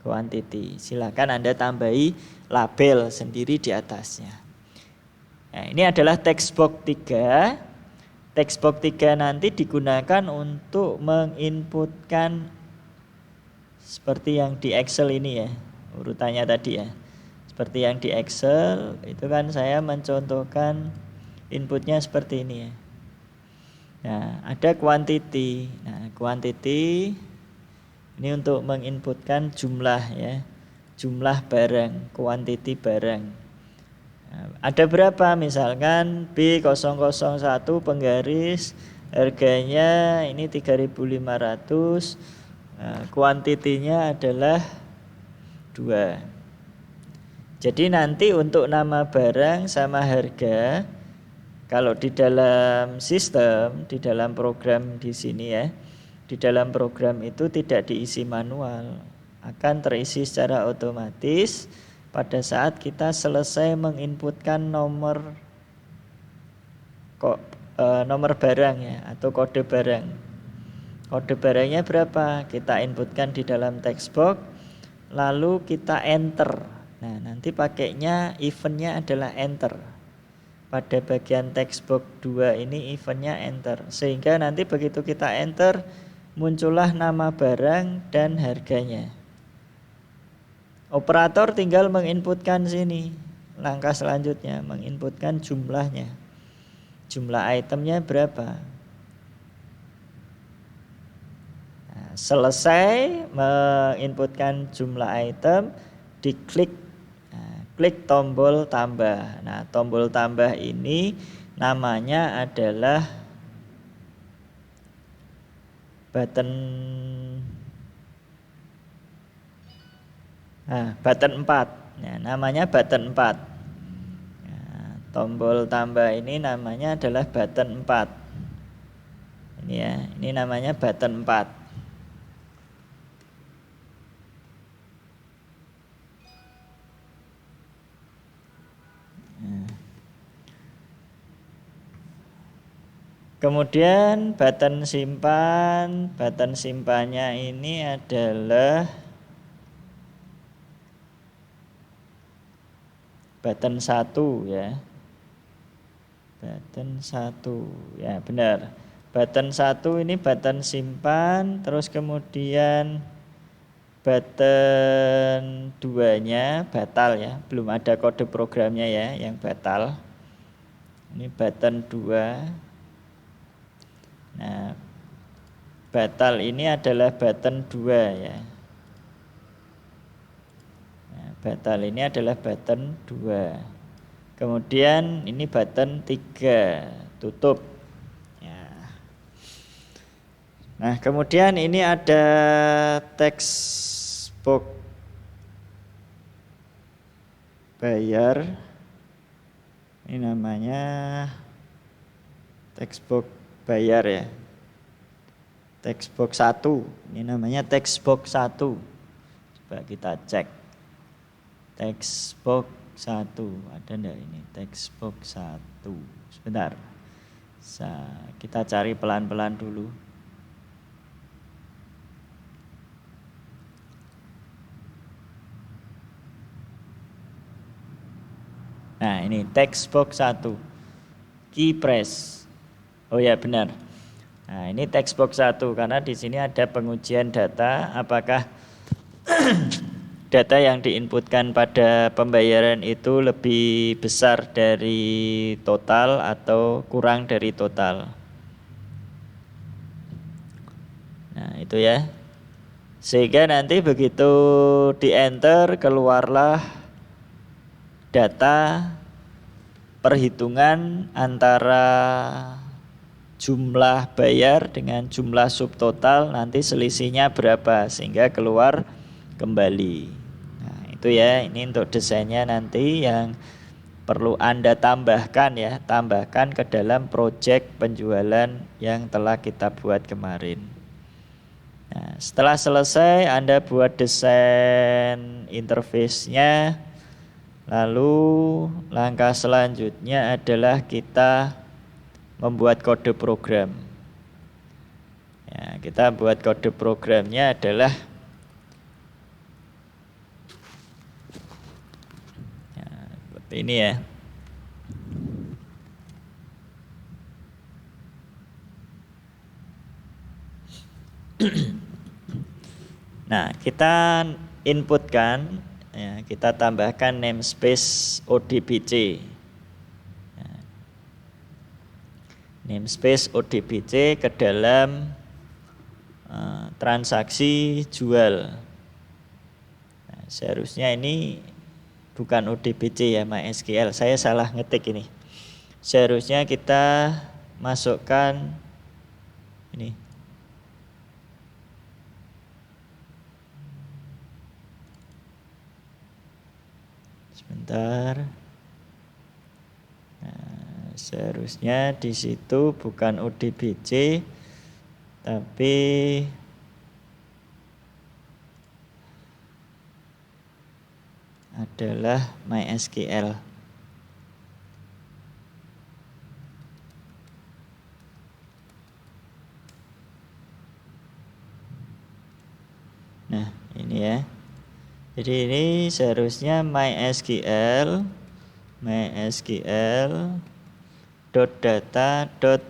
quantity. Silakan Anda tambahi label sendiri di atasnya. Nah, ini adalah text box 3. Text box 3 nanti digunakan untuk menginputkan seperti yang di Excel ini ya. urutannya tadi ya. Seperti yang di Excel itu kan saya mencontohkan inputnya seperti ini ya. Nah, ada quantity. Nah, quantity ini untuk menginputkan jumlah ya. Jumlah barang, quantity barang. Nah, ada berapa? Misalkan B001 penggaris harganya ini 3.500. Nah, kuantitinya adalah 2. Jadi nanti untuk nama barang sama harga, kalau di dalam sistem, di dalam program di sini ya, di dalam program itu tidak diisi manual, akan terisi secara otomatis pada saat kita selesai menginputkan nomor barang ya, atau kode barang. Kode barangnya berapa? Kita inputkan di dalam text box, lalu kita enter. Nah, nanti pakainya eventnya adalah enter. Pada bagian text box 2 ini eventnya enter. Sehingga nanti begitu kita enter, muncullah nama barang dan harganya. Operator tinggal menginputkan sini. Langkah selanjutnya menginputkan jumlahnya. Jumlah itemnya berapa? Nah, selesai menginputkan jumlah item, diklik, klik tombol tambah. Nah, tombol tambah ini namanya adalah button button 4. Nah, namanya button 4. Nah, tombol tambah ini namanya adalah button 4. Ini ya, ini namanya button 4. Kemudian button simpan, button simpannya ini adalah button 1 ya. Button 1 ya, benar. Button 1 ini button simpan, terus kemudian button 2-nya batal ya, belum ada kode programnya ya yang batal. Ini button 2. Nah, batal ini adalah button 2 ya. Nah, batal ini adalah button 2. Kemudian ini button 3, tutup ya. Nah, kemudian ini ada text box bayar. Ini namanya text box bayar ya. Text box 1. Ini namanya text box 1. Coba kita cek. Text box 1 ada enggak ini? Text box 1. Sebentar. Kita cari pelan-pelan dulu. Nah, ini text box 1. Key press. Oh ya, benar. Nah, ini text box 1 karena di sini ada pengujian data apakah data yang diinputkan pada pembayaran itu lebih besar dari total atau kurang dari total. Nah, itu ya. Sehingga nanti begitu di enter keluarlah data perhitungan antara jumlah bayar dengan jumlah subtotal, nanti selisihnya berapa sehingga keluar kembali. Nah, itu ya, ini untuk desainnya nanti yang perlu Anda tambahkan ya, tambahkan ke dalam project penjualan yang telah kita buat kemarin. Nah, setelah selesai Anda buat desain interface-nya, lalu langkah selanjutnya adalah kita membuat kode program. Ya, kita buat kode programnya adalah ya, seperti ini ya. Nah, kita inputkan ya, kita tambahkan namespace ODBC. Namespace ODBC ke dalam transaksi jual. Nah, seharusnya ini bukan ODBC ya, MySQL. Saya salah ngetik ini. Seharusnya kita masukkan ini. Sebentar. Nah, seharusnya di situ bukan ODBC tapi adalah MySQL. Nah, ini ya. Jadi ini seharusnya MySQL data.mysql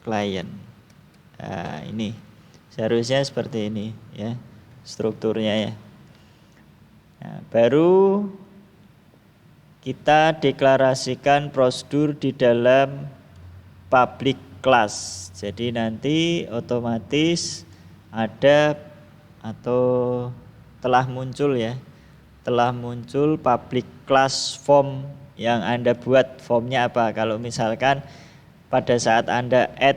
client. Nah, ini seharusnya seperti ini ya strukturnya ya. Nah, baru kita deklarasikan prosedur di dalam public class. Jadi nanti otomatis ada atau telah muncul ya. Telah muncul public class form yang Anda buat. Formnya apa? Kalau misalkan pada saat Anda add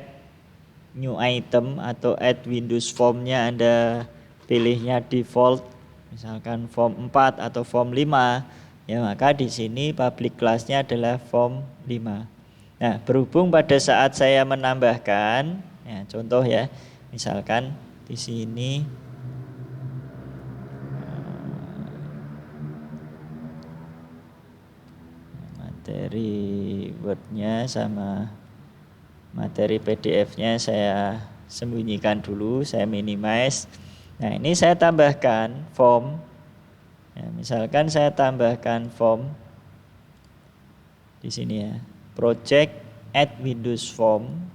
new item atau add Windows formnya Anda pilihnya default, misalkan form 4 atau form 5, ya maka di sini public class-nya adalah form 5. Nah, berhubung pada saat saya menambahkan, ya contoh ya, misalkan di sini materi Word-nya sama materi PDF-nya saya sembunyikan dulu, saya minimize. Nah, ini saya tambahkan form. Ya, misalkan saya tambahkan form di sini ya. Project add Windows form.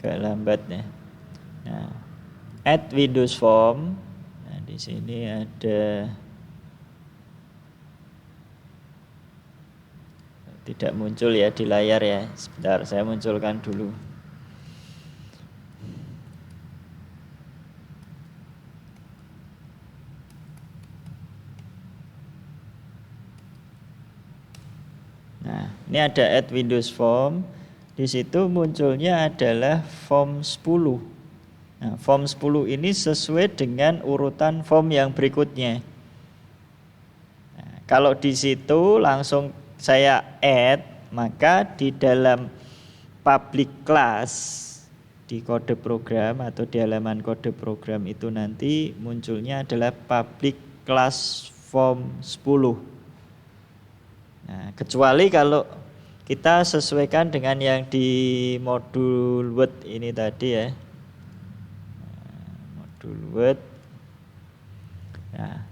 Agak lambat ya. Nah, add Windows form. Nah, di sini ada tidak muncul ya di layar ya. Sebentar, saya munculkan dulu. Nah, ini ada add Windows form. Di situ munculnya adalah form 10. Nah, form 10 ini sesuai dengan urutan form yang berikutnya. Nah, kalau di situ langsung saya add, maka di dalam public class di kode program atau di halaman kode program itu nanti munculnya adalah public class form 10. Nah, kecuali kalau kita sesuaikan dengan yang di modul Word ini tadi ya. Modul Word. Nah,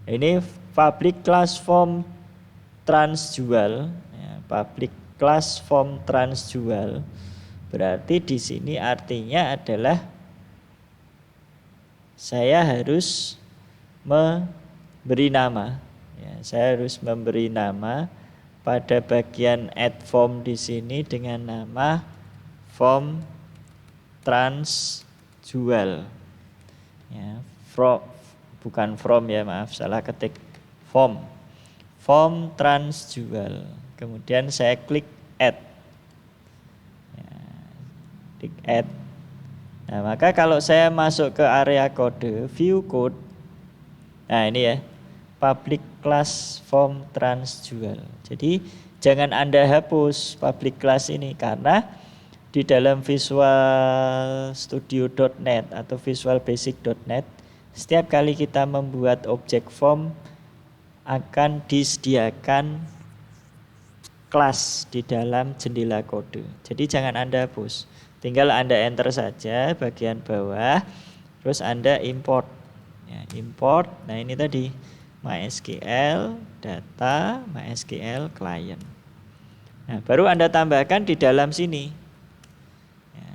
ini public class form transjual, ya, public class form transjual. Berarti di sini artinya adalah saya harus memberi nama. Ya, saya harus memberi nama pada bagian add form di sini dengan nama form transjual. Ya, bukan from ya, maaf salah ketik, form transjual. Kemudian saya klik add. Ya, klik add. Nah, maka kalau saya masuk ke area kode, view code. Nah, ini ya, public class form transjual. Jadi jangan Anda hapus public class ini karena di dalam Visual Studio.net atau Visual Basic.net setiap kali kita membuat objek form akan disediakan kelas di dalam jendela kode. Jadi jangan Anda hapus. Tinggal Anda enter saja bagian bawah, terus Anda import. Ya, import. Nah, ini tadi MySQL data, MySQL client. Nah, baru Anda tambahkan di dalam sini ya,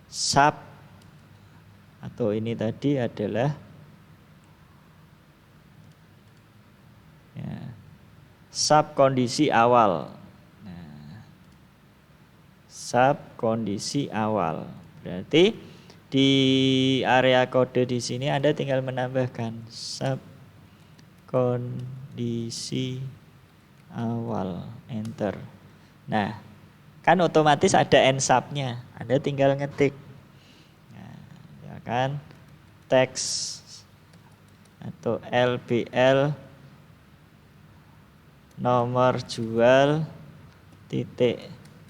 sub atau ini tadi adalah ya, sub kondisi awal. Nah, sub kondisi awal. Berarti di area kode di sini Anda tinggal menambahkan sub kondisi awal, enter. Nah, kan otomatis ada end sub-nya. Anda tinggal ngetik. Nah, ya kan? Teks atau LBL nomor jual titik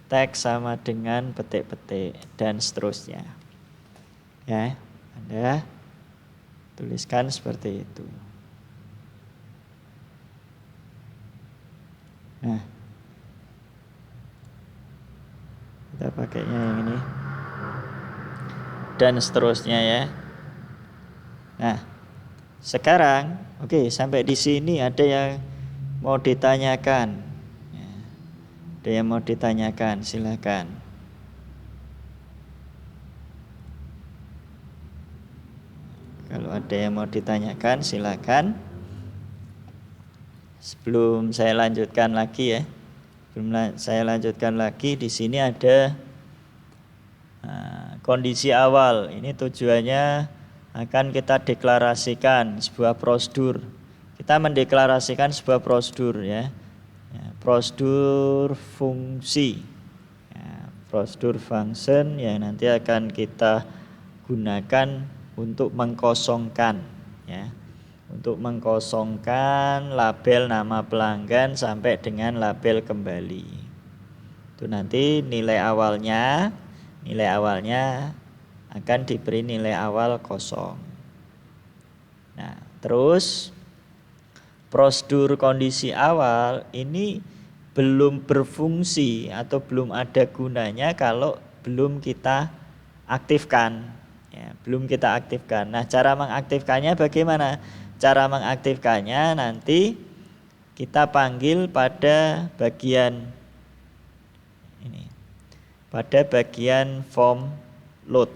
teks sama dengan petik-petik dan seterusnya. Ya, Anda tuliskan seperti itu. Nah, kita pakainya yang ini dan seterusnya ya. Nah, sekarang oke, sampai di sini ada yang mau ditanyakan ya, ada yang mau ditanyakan, silakan. Kalau ada yang mau ditanyakan silakan. Sebelum saya lanjutkan lagi ya, di sini ada kondisi awal. Ini tujuannya akan kita deklarasikan sebuah prosedur. Kita mendeklarasikan sebuah prosedur ya, prosedur fungsi, ya, prosedur function yang nanti akan kita gunakan untuk mengkosongkan ya. Untuk mengkosongkan label nama pelanggan sampai dengan label kembali. Itu nanti nilai awalnya akan diberi nilai awal kosong. Nah, terus prosedur kondisi awal ini belum berfungsi atau belum ada gunanya kalau belum kita aktifkan. Ya, belum kita aktifkan. Nah, cara mengaktifkannya bagaimana? Cara mengaktifkannya nanti kita panggil pada bagian ini, pada bagian form load.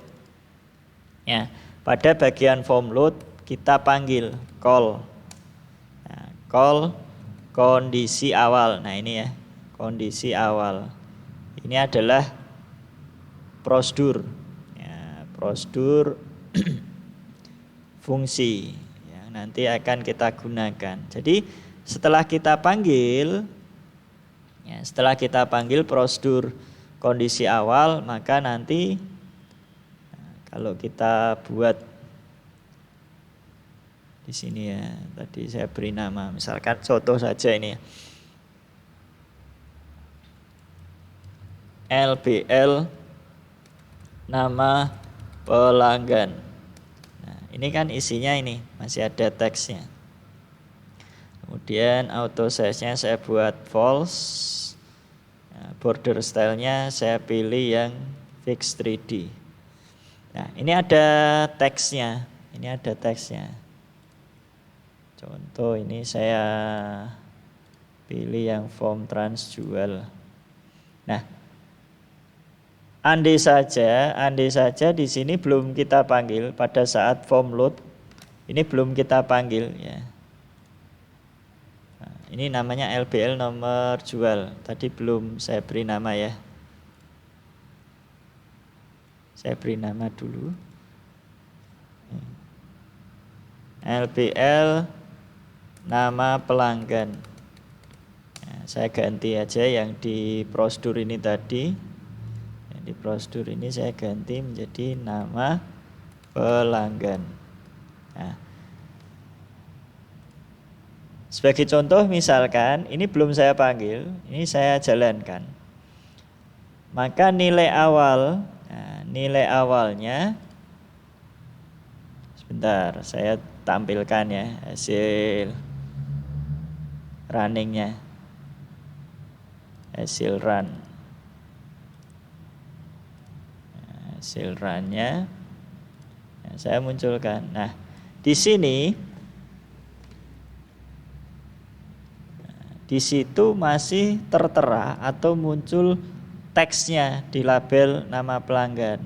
Ya, pada bagian form load kita panggil call. Nah, call kondisi awal. Nah, ini ya, kondisi awal. Ini adalah prosedur. Ya, prosedur fungsi nanti akan kita gunakan. Jadi setelah kita panggil prosedur kondisi awal, maka nanti kalau kita buat di sini ya, tadi saya beri nama, misalkan contoh saja ini LBL nama pelanggan. Ini kan isinya ini masih ada teksnya. Kemudian auto size-nya saya buat false. Nah, border style-nya saya pilih yang fix 3D. Nah, ini ada teksnya. Contoh ini saya pilih yang form trans jual. Nah, andai saja di sini belum kita panggil pada saat form load, ini belum kita panggil ya. Nah, ini namanya LBL nomor jual. Tadi belum saya beri nama ya. Saya beri nama dulu. LBL nama pelanggan. Nah, saya ganti aja yang di prosedur ini tadi. Di prosedur ini saya ganti menjadi nama pelanggan. Nah, sebagai contoh misalkan ini belum saya panggil, ini saya jalankan. Maka nilai awalnya sebentar saya tampilkan ya hasil runningnya, hasil runnya saya munculkan. Nah, di sini di situ masih tertera atau muncul teksnya di label nama pelanggan.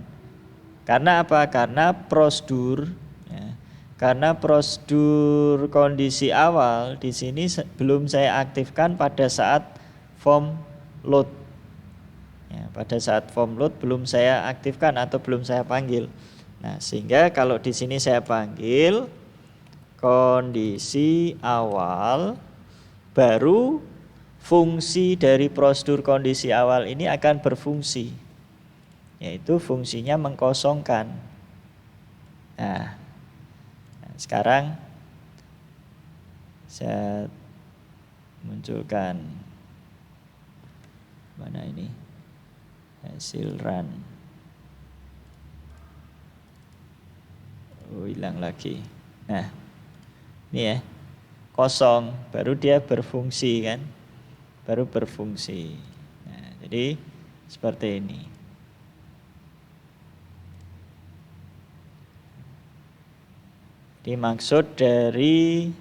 Karena apa? Karena prosedur ya, karena prosedur kondisi awal di sini belum saya aktifkan pada saat form load. Ya, pada saat form load belum saya aktifkan atau belum saya panggil. Nah, sehingga kalau di sini saya panggil kondisi awal, baru fungsi dari prosedur kondisi awal ini akan berfungsi, yaitu fungsinya mengkosongkan. Nah, sekarang saya munculkan mana ini hasil run. Oh, hilang lagi. Nah, ini ya, kosong, baru dia berfungsi kan, baru berfungsi. Nah, jadi seperti ini. Jadi maksud dari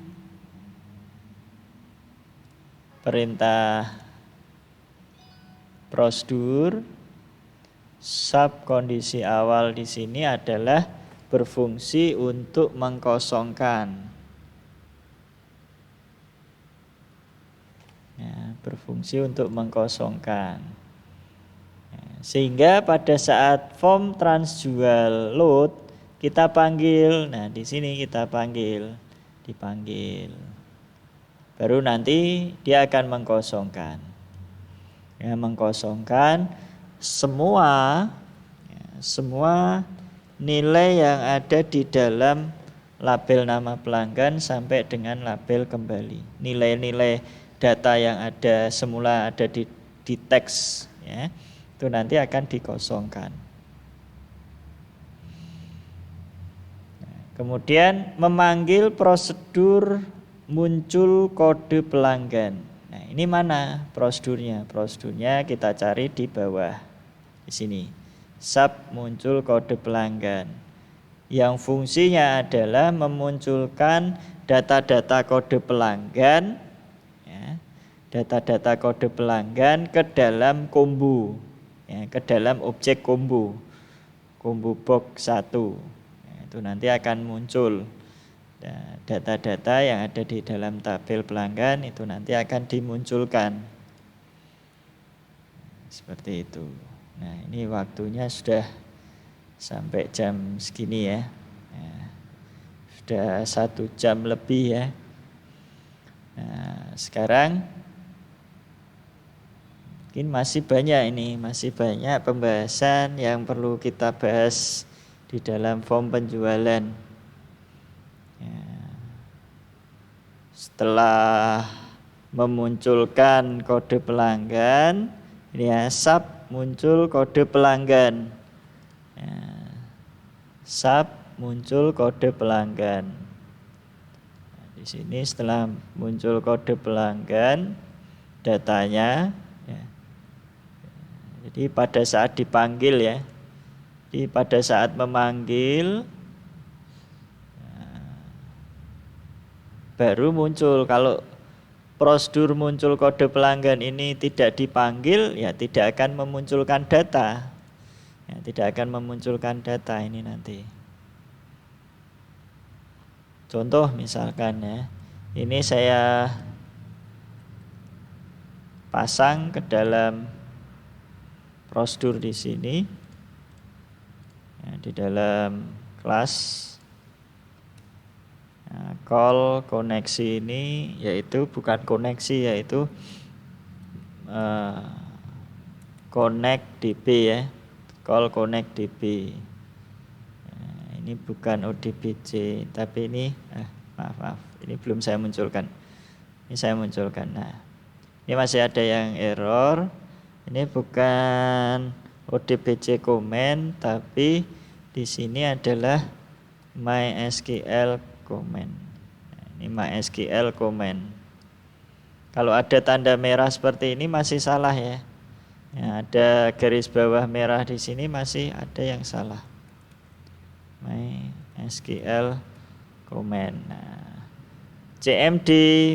perintah prosedur sub kondisi awal di sini adalah berfungsi untuk mengkosongkan. Ya, berfungsi untuk mengkosongkan. Ya, sehingga pada saat form transjual load kita panggil. Nah, di sini kita panggil, dipanggil. Baru nanti dia akan mengkosongkan. Ya, mengkosongkan semua nilai yang ada di dalam label nama pelanggan sampai dengan label kembali. Nilai-nilai data yang ada semula ada di teks ya, itu nanti akan dikosongkan. Kemudian memanggil prosedur muncul kode pelanggan. Nah, ini mana prosedurnya? Prosedurnya kita cari di bawah. Di sini. Sub muncul kode pelanggan. Yang fungsinya adalah memunculkan data-data kode pelanggan ya, data-data kode pelanggan ke dalam combo ya, ke dalam objek combo box 1 ya, itu nanti akan muncul data-data yang ada di dalam tabel pelanggan, itu nanti akan dimunculkan seperti itu. Nah, ini waktunya sudah sampai jam segini ya, sudah 1 jam lebih ya. Nah, sekarang mungkin masih banyak pembahasan yang perlu kita bahas di dalam form penjualan. Ya. Setelah memunculkan kode pelanggan, ini ya, sub muncul kode pelanggan. Ya. Sub muncul kode pelanggan. Nah, di sini setelah muncul kode pelanggan, datanya ya. Jadi pada saat dipanggil ya, jadi pada saat memanggil baru muncul. Kalau prosedur muncul kode pelanggan ini tidak dipanggil, ya tidak akan memunculkan data. Ya, tidak akan memunculkan data ini nanti. Contoh misalkan ya, ini saya pasang ke dalam prosedur di sini, ya, di dalam kelas. Nah, call koneksi ini yaitu bukan koneksi, yaitu connect DB ya, call connect DB. Nah, ini bukan ODBC, tapi ini maaf, ini belum saya munculkan. Ini saya munculkan. Nah, ini masih ada yang error. Ini bukan ODBC comment, tapi di sini adalah MySQL comment. Nah, ini MySQL comment. Kalau ada tanda merah seperti ini masih salah ya. Ya, ada garis bawah merah di sini masih ada yang salah. MySQL comment. Nah, CMD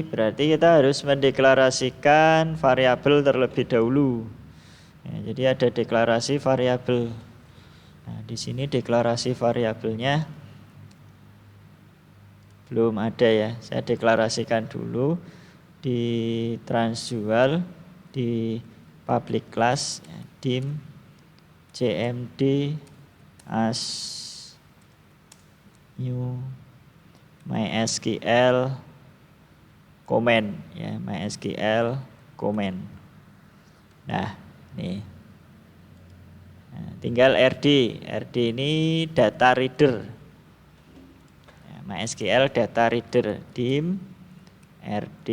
berarti kita harus mendeklarasikan variabel terlebih dahulu. Ya, jadi ada deklarasi variabel. Nah, di sini deklarasi variabelnya belum ada ya. Saya deklarasikan dulu di transdual di public class ya, dim cmd as new mysql comment ya, mysql comment. Nah, nih. Nah, tinggal RD ini data reader. Ya, MySQL data reader dim RD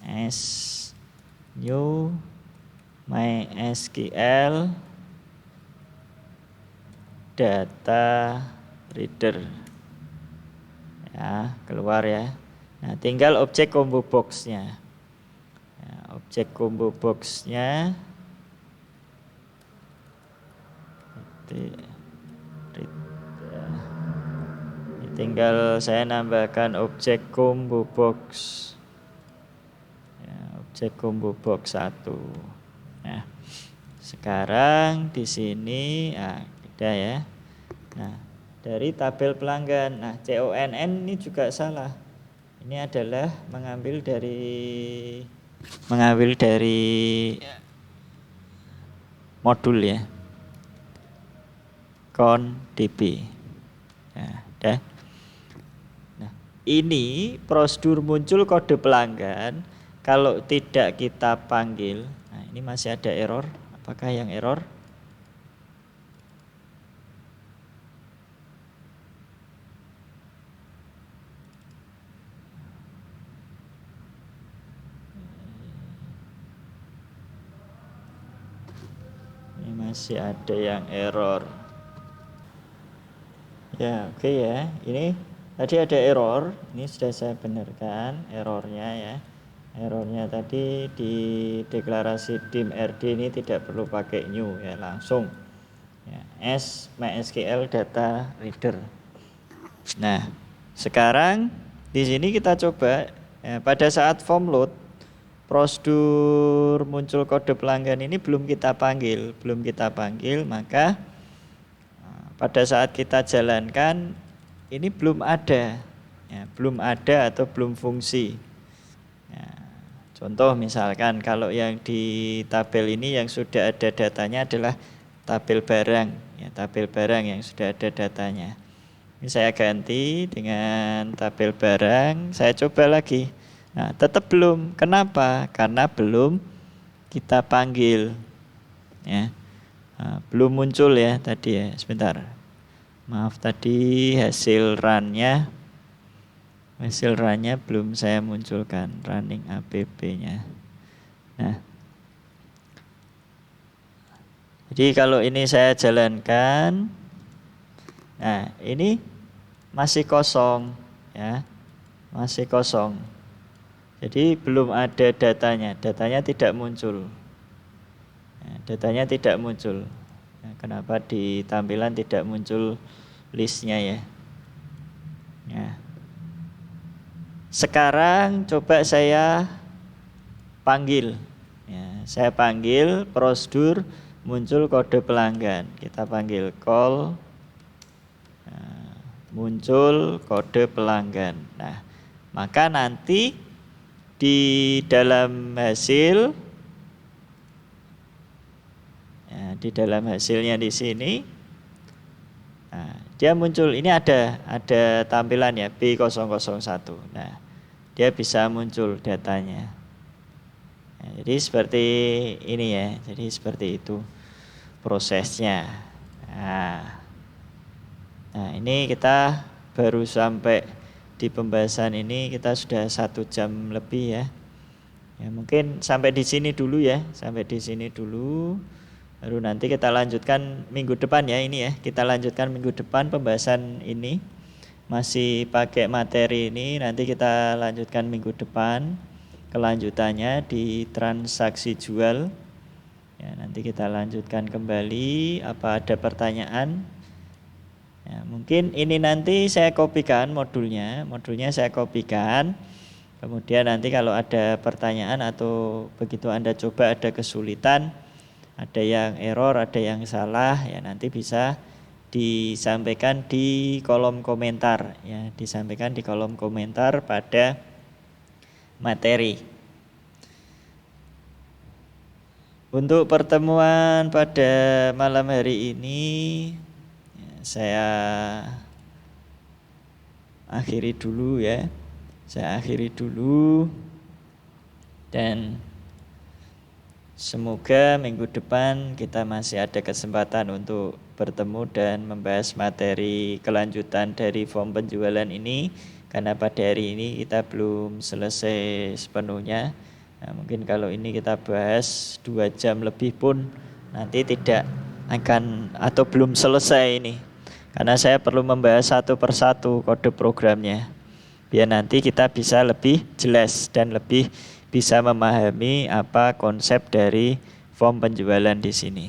as new MySQL data reader. Ya, keluar ya. Nah, tinggal objek combo box-nya. Ya, objek combo box-nya tinggal saya nambahkan objek combo box ya, objek combo box 1. Nah, sekarang di sini udah ya. Nah, dari tabel pelanggan. Nah, CONN ini juga salah. Ini adalah mengambil dari modul ya. ConDB. Nah, udah. Nah, ini prosedur muncul kode pelanggan kalau tidak kita panggil. Nah, ini masih ada error. Apakah yang error? Ini masih ada yang error. Ya, oke ya. Ini tadi ada error. Ini sudah saya benarkan errornya ya. Errornya tadi di deklarasi dim RD ini tidak perlu pakai new ya, langsung ya, as MySQL data reader. Nah, sekarang di sini kita coba ya, pada saat form load prosedur muncul kode pelanggan ini belum kita panggil, maka pada saat kita jalankan ini belum ada ya, atau belum fungsi. Ya, contoh misalkan kalau yang di tabel ini yang sudah ada datanya adalah tabel barang ya, tabel barang yang sudah ada datanya. Ini saya ganti dengan tabel barang, saya coba lagi. Nah, tetap belum. Kenapa? Karena belum kita panggil ya. Nah, belum muncul ya tadi ya. Sebentar. Maaf tadi hasil run-nya belum saya munculkan, running app-nya. Nah, jadi kalau ini saya jalankan, nah ini masih kosong ya, masih kosong. Jadi belum ada datanya tidak muncul. Ya, datanya tidak muncul. Nah, kenapa di tampilan tidak muncul listnya ya? Ya. Sekarang coba saya panggil. Ya, saya panggil prosedur muncul kode pelanggan. Kita panggil call muncul kode pelanggan. Nah, maka nanti di dalam hasil ya, di dalam hasilnya di sini nah, dia muncul ini ada tampilan ya B001. Nah, dia bisa muncul datanya. Nah, jadi seperti ini ya. Jadi seperti itu prosesnya. Nah, ini kita baru sampai di pembahasan ini kita sudah 1 jam lebih ya. Ya mungkin sampai di sini dulu ya, Baru nanti kita lanjutkan minggu depan ya ini ya. Kita lanjutkan minggu depan pembahasan ini. Masih pakai materi ini, nanti kita lanjutkan minggu depan. Kelanjutannya di transaksi jual. Ya, nanti kita lanjutkan kembali. Apa ada pertanyaan? Ya, mungkin ini nanti saya kopikan modulnya saya kopikan. Kemudian nanti kalau ada pertanyaan atau begitu Anda coba ada kesulitan, ada yang error, ada yang salah, ya nanti bisa disampaikan di kolom komentar, ya disampaikan di kolom komentar pada materi. Untuk pertemuan pada malam hari ini saya akhiri dulu ya. Saya akhiri dulu dan semoga minggu depan kita masih ada kesempatan untuk bertemu dan membahas materi kelanjutan dari form penjualan ini, karena pada hari ini kita belum selesai sepenuhnya. Nah, mungkin kalau ini kita bahas 2 jam lebih pun nanti tidak akan atau belum selesai ini, karena saya perlu membahas satu persatu kode programnya biar nanti kita bisa lebih jelas dan lebih bisa memahami apa konsep dari form penjualan di sini.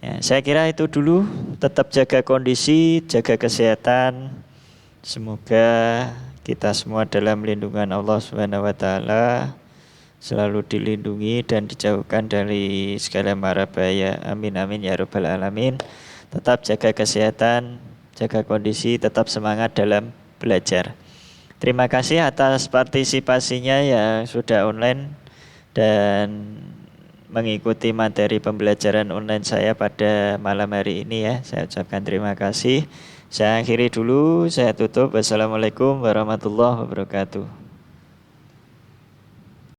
Ya, saya kira itu dulu. Tetap jaga kondisi, jaga kesehatan. Semoga kita semua dalam lindungan Allah Subhanahu wa taala, selalu dilindungi dan dijauhkan dari segala mara bahaya. Amin amin ya rabbal alamin. Tetap jaga kesehatan, jaga kondisi, tetap semangat dalam belajar. Terima kasih atas partisipasinya yang sudah online dan mengikuti materi pembelajaran online saya pada malam hari ini ya. Saya ucapkan terima kasih. Saya akhiri dulu, saya tutup. Wassalamualaikum warahmatullahi wabarakatuh.